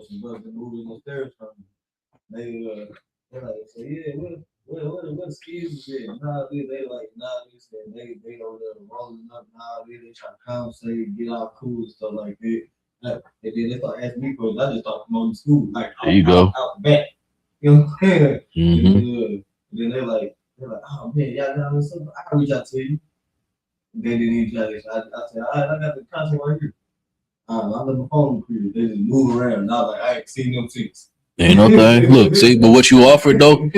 Some brothers moving upstairs from me. They're like, so yeah, what skills is it? Nah, they like, nah, they over there rolling up, nah, they try to conversate, get all cool and stuff like that. And then they start asking me questions. I just start promoting school, like there you go. Out the back. You know what I'm saying? Mm-hmm. And then they're like, oh man, y'all got something. I can reach out to you. They didn't even try this. I said, all right, I got the content right here. I left my phone crew. They just move around. And I was like, I ain't seen them since. Ain't no thing. Look, see, but what you offered though,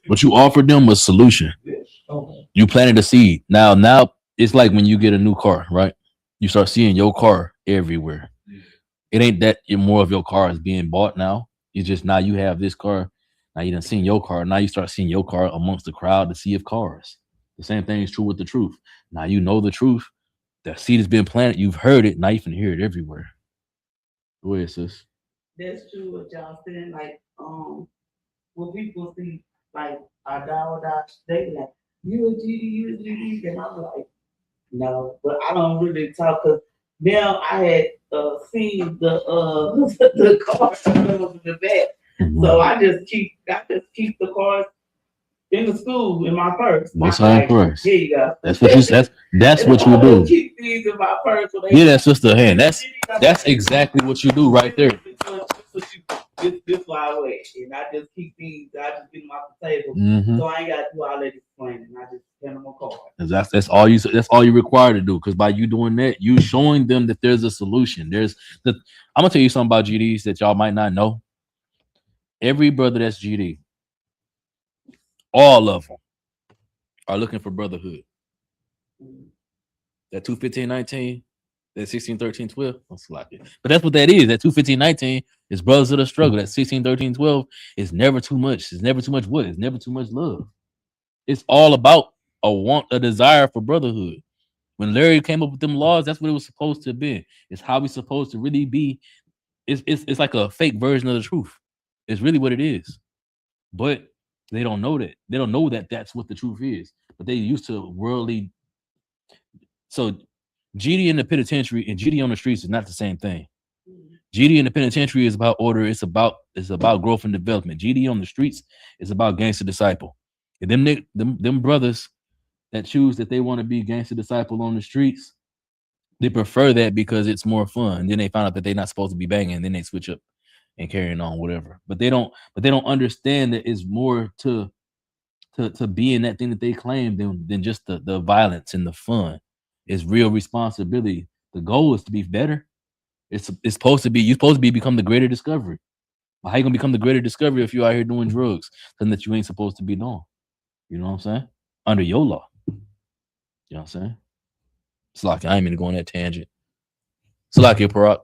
what you offered them was solution. You planted a seed. Now it's like when you get a new car, right? You start seeing your car everywhere. It ain't that more of your car is being bought now. It's just now you have this car. Now you done seen your car. Now you start seeing your car amongst the crowd to see of cars. The same thing is true with the truth. Now you know the truth. That seed has been planted. You've heard it. Now you can hear it everywhere. Go ahead, sis. That's true what y'all saying. Like, when people see like our dog, they be like, you a GD, and I'm like, no, but I don't really talk because now I had seen the the car in the back, so I just keep the cars in the school in my purse. Most high purse. Here you go. That's what you. That's what you do. Keep these in my purse. So Yeah, that's just the hand. That's exactly what you do right there. This why I wait, and I just keep these. I just get them off the table, Mhm. so I ain't got to do all that explaining. I just send them a card. That's all you. That's all you're required to do. Because by you doing that, you showing them that there's a solution. I'm gonna tell you something about GDs that y'all might not know. Every brother that's GD, all of them are looking for brotherhood. That 215-19, that 16-13-12, that's like it. But that's what that is. That 215-19 is brothers of the struggle. That 16-13-12 is never too much. It's never too much what? It's never too much love. It's all about a desire for brotherhood. When Larry came up with them laws, that's what it was supposed to be. It's how we supposed to really be. It's like a fake version of the truth. It's really what it is. But they don't know that. They don't know that that's what the truth is. But they used to worldly. So GD in the penitentiary and GD on the streets is not the same thing. GD in the penitentiary is about order. It's about growth and development. GD on the streets is about gangster disciple. And them brothers that choose that they want to be gangster disciple on the streets, they prefer that because it's more fun. And then they find out that they're not supposed to be banging, and then they switch up and carrying on whatever. But they don't understand that it's more to being that thing that they claim than just the violence and the fun. It's real responsibility. The goal is to be better. It's supposed to be, you're supposed to become the greater discovery. Well, how you gonna become the greater discovery if you're out here doing drugs, something that you ain't supposed to be doing? You know what I'm saying? Under your law. You know what I'm saying? It's like I ain't mean to go on that tangent. It's like your Parak.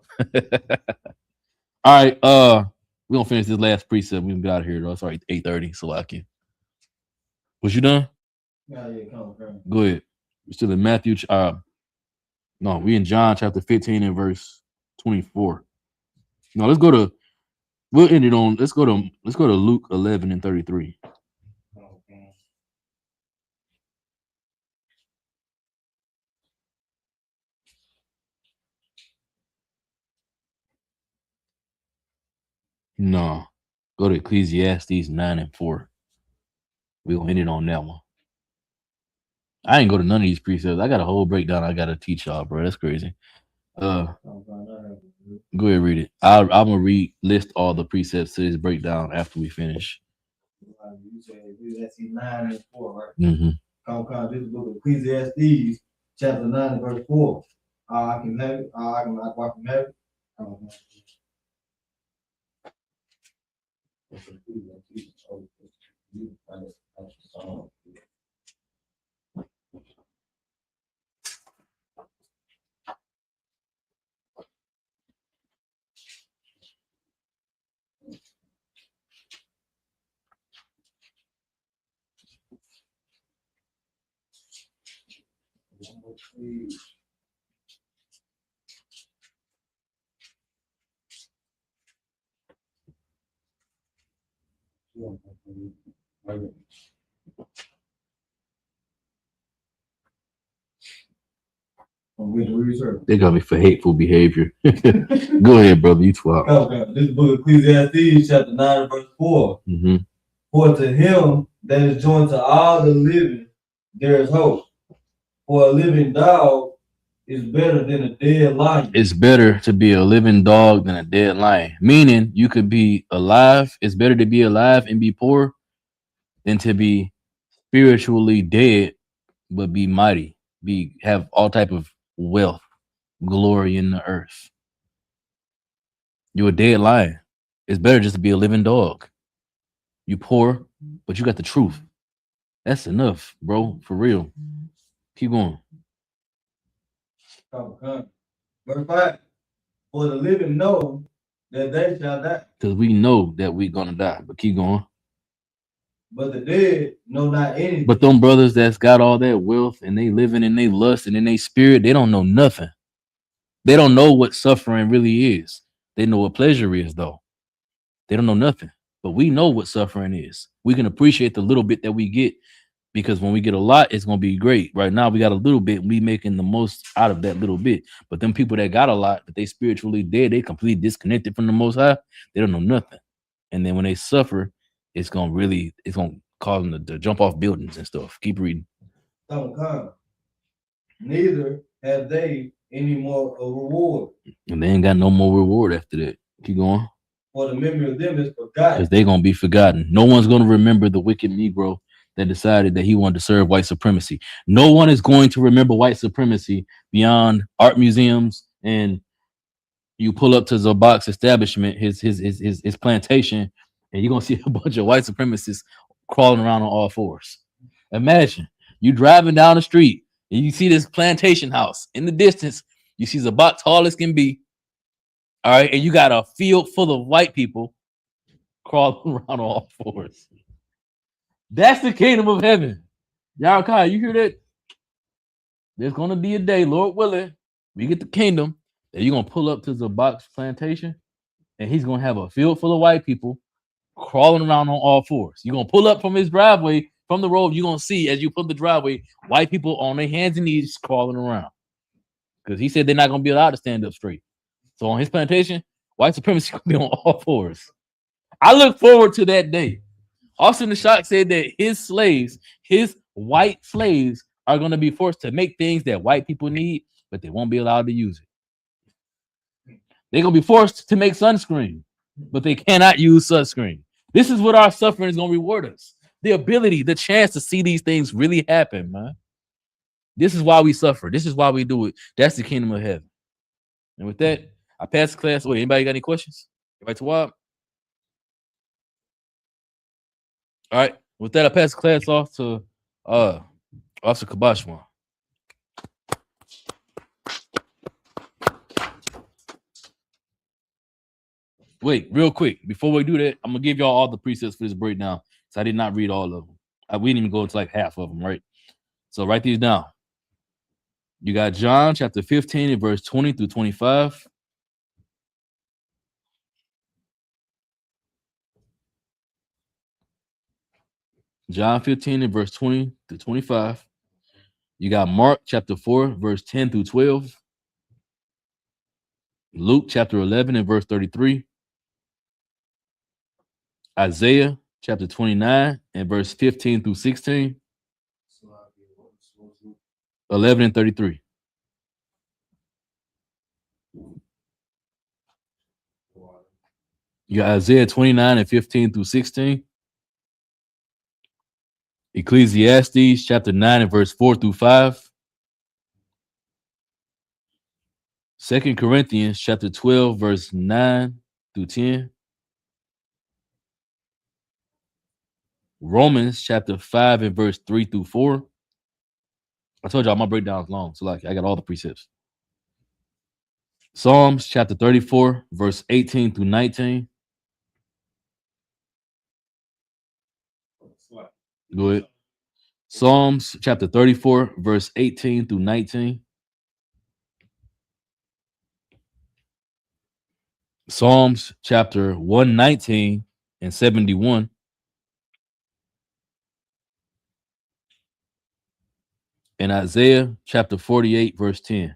All right, we're gonna finish this last precept. We can get out of here though. It's already 8:30. So like you. Was you done? Yeah, come on. Go ahead. We're still in Matthew. No, we in John chapter 15 and verse 24. No, let's go to. We'll end it on. Let's go to Luke 11 and 33. No, go to Ecclesiastes 9 and 4. We're gonna end it on that one. I ain't go to none of these precepts. I got a whole breakdown I gotta teach y'all, bro. That's crazy. Go ahead, read it. I'm gonna list all the precepts to this breakdown after we finish. You said Ecclesiastes 9 and 4, right? Mm-hmm. This is book of Ecclesiastes, chapter 9 and verse 4. I can have it. I can have it. They got me for hateful behavior. Go ahead, brother. You 12. Okay, this book of Ecclesiastes, chapter 9, verse 4. Mm-hmm. For to him that is joined to all the living, there is hope. For a living dog is better than a dead lion. It's better to be a living dog than a dead lion. Meaning you could be alive. It's better to be alive and be poor than to be spiritually dead but be mighty, have all type of wealth, glory in the earth. You're a dead lion. It's better just to be a living dog. You poor, but you got the truth. That's enough, bro. For real. Keep going. Verse 5. For the living know that they shall die, Because we know that we're gonna die. But keep going. but the dead know not anything. But them brothers that's got all that wealth and they living in they lust and in they spirit, they don't know nothing. They don't know what suffering really is. They know what pleasure is, though. They don't know nothing. But we know what suffering is. We can appreciate the little bit that we get, because when we get a lot, it's gonna be great. Right now, we got a little bit. We making the most out of that little bit. But them people that got a lot, but they spiritually dead, they completely disconnected from the Most High. They don't know nothing. And then when they suffer, it's gonna cause them to jump off buildings and stuff. Keep reading. Neither have they any more a reward. And they ain't got no more reward after that. Keep going. For the memory of them is forgotten. Because they're gonna be forgotten. No one's gonna remember the wicked Negro that decided that he wanted to serve white supremacy. No one is going to remember white supremacy beyond art museums, and you pull up to Zabak's establishment, his plantation, and you're gonna see a bunch of white supremacists crawling around on all fours. Imagine you driving down the street and you see this plantation house in the distance. You see Zabak tall as can be. All right, and you got a field full of white people crawling around on all fours. That's the kingdom of heaven. Yakai, you hear that? There's gonna be a day, Lord willing, we get the kingdom, that you're gonna pull up to Zabak's plantation, and he's gonna have a field full of white people crawling around on all fours. You're gonna pull up from his driveway, from the road, you're gonna see as you pull the driveway, white people on their hands and knees crawling around. Because he said they're not gonna be allowed to stand up straight. So on his plantation, white supremacy gonna be on all fours. I look forward to that day. Austin the Shock said that his slaves, his white slaves, are gonna be forced to make things that white people need, but they won't be allowed to use it. They're gonna be forced to make sunscreen, but they cannot use sunscreen. This is what our suffering is gonna reward us. The ability, the chance to see these things really happen, man. This is why we suffer. This is why we do it. That's the kingdom of heaven. And with that, I pass the class. Wait, anybody got any questions? Right to Wab? All right. With that, I pass the class off to Officer Kabashwan. Wait, real quick, before we do that, I'm gonna give y'all all the precepts for this breakdown. So I did not read all of them. We didn't even go into like half of them, right? So write these down. You got John chapter 15 and verse 20 through 25. John 15 and verse 20 to 25. You got Mark chapter 4, verse 10 through 12. Luke chapter 11 and verse 33. Isaiah chapter 29 and verse 15 through 16. 11 and 33. You got Isaiah 29 and 15 through 16. Ecclesiastes chapter 9 and verse 4 through 5. 2 Corinthians chapter 12, verse 9 through 10. Romans chapter 5 and verse 3 through 4. I told y'all my breakdown is long, so like I got all the precepts. Psalms chapter 34, verse 18 through 19. Go ahead. Psalms chapter 34, verse 18 through 19. Psalms chapter 119 and 71. And Isaiah chapter 48, verse 10.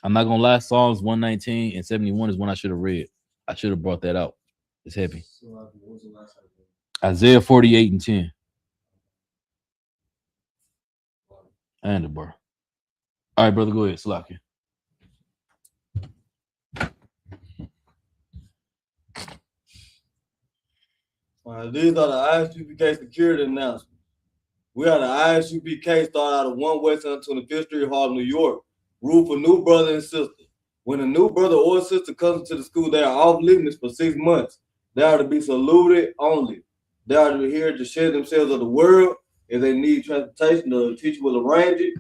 I'm not gonna lie, Psalms 119 and 71 is one I should have read. I should have brought that out. It's heavy. Isaiah 48 and 10. And the bar. All right, brother, go ahead. Slack These are the ISUPK security announcements. We are the ISUPK start out of 1 West 125th Street, Harlem, New York. Rule for new brother and sister. When a new brother or sister comes to the school, they are off limits for 6 months. They are to be saluted only. They are to be here to share themselves of the world. If they need transportation, the teacher will arrange it.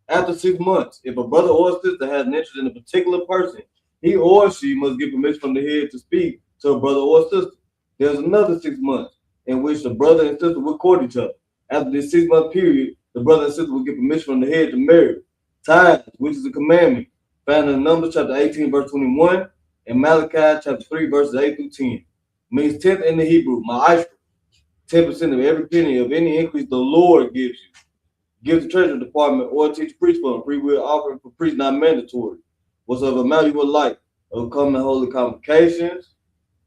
After 6 months, if a brother or sister has an interest in a particular person, he or she must get permission from the head to speak to a brother or sister. There's another 6 months in which the brother and sister will court each other. After this 6 month period, the brother and sister will get permission from the head to marry. Tithes, which is a commandment, found in Numbers chapter 18, verse 21, and Malachi chapter 3, verses 8 through 10. Means 10th in the Hebrew, ma'ashra. 10% of every penny of any increase the Lord gives you. Give the treasury department or teach priest fund. Free will offering for priests not mandatory. Whatsoever amount you would like of common holy convocations.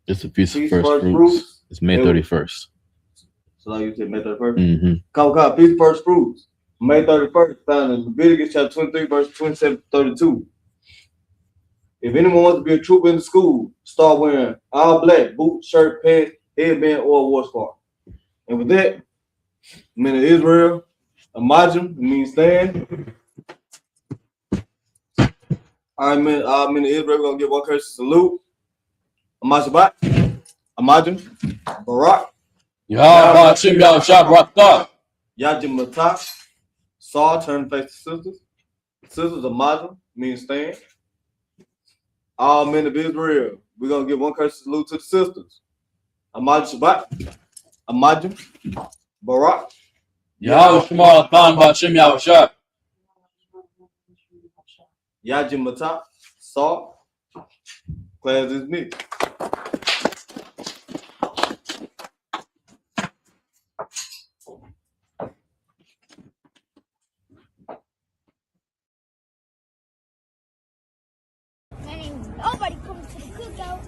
It's a feast of first fruits. It's May 31st. So like you said, May 31st? Mm-hmm. Feast of first fruits. May 31st, found in Leviticus chapter 23, verse 27 to 32. If anyone wants to be a trooper in the school, start wearing all black, boots, shirt, pants, headband, or a war scarf. And with that, men of Israel, Amajim means stand. All men of Israel, we're going to give one courtesy salute. Amajim, Barak. Yajim Matak. Saw, turn face to sisters. Sisters, Amajim means stand. All men of Israel, we're going to give one courtesy salute to the sisters. Amajim Shabbat. Amajim, Barak. Yahushua Khan Bashim Yahushua. Yajim Matak, Saw. Class is me. Man, ain't nobody coming to the cookout.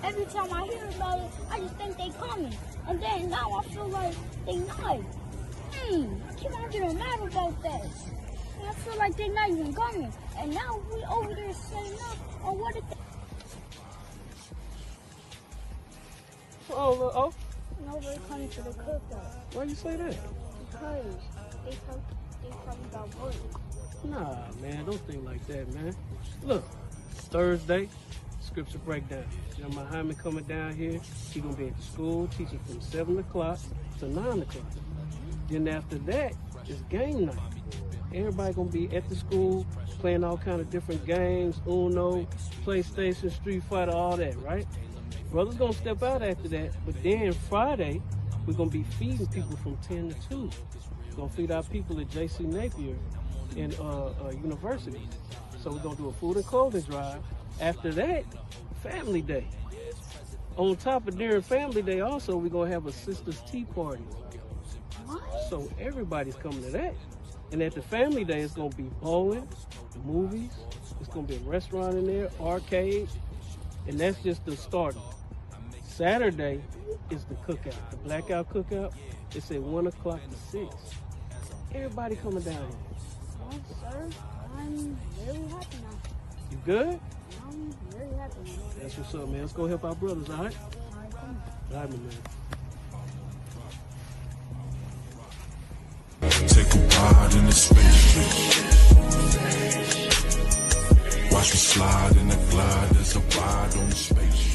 Every time I hear about it, I just think they coming. And then now I feel like they not. I keep on getting mad about that. And I feel like they not even coming. And now we over there saying no. On what it Oh, nobody coming to the cookout. why you say that? Because they talking about work. Nah, man, don't think like that, man. Look, it's Thursday, scripture breakdown. You know, my Hyman coming down here. He gonna be at the school teaching from 7 o'clock to 9 o'clock. Then after that, it's game night. Everybody gonna be at the school playing all kind of different games, Uno, PlayStation, Street Fighter, all that, right? Brother's gonna step out after that, but then Friday, we're gonna be feeding people from 10 to 2. We're gonna feed our people at J.C. Napier in university. So we're gonna do a food and clothing drive. After that, family day. On top of during family day, also we're gonna have a sisters tea party. So everybody's coming to that. And at the family day, it's gonna be bowling, movies. It's gonna be a restaurant in there, arcade, and that's just the start. Saturday is the cookout, the blackout cookout. It's at 1 o'clock to 6. Everybody coming down here. Oh, sir, I'm very happy now. You good? I'm very happy now. That's what's up, man. Let's go help our brothers, all right? All right, my man. Take a ride in the spaceship. Watch me slide in the glide. There's a ride on the spaceship.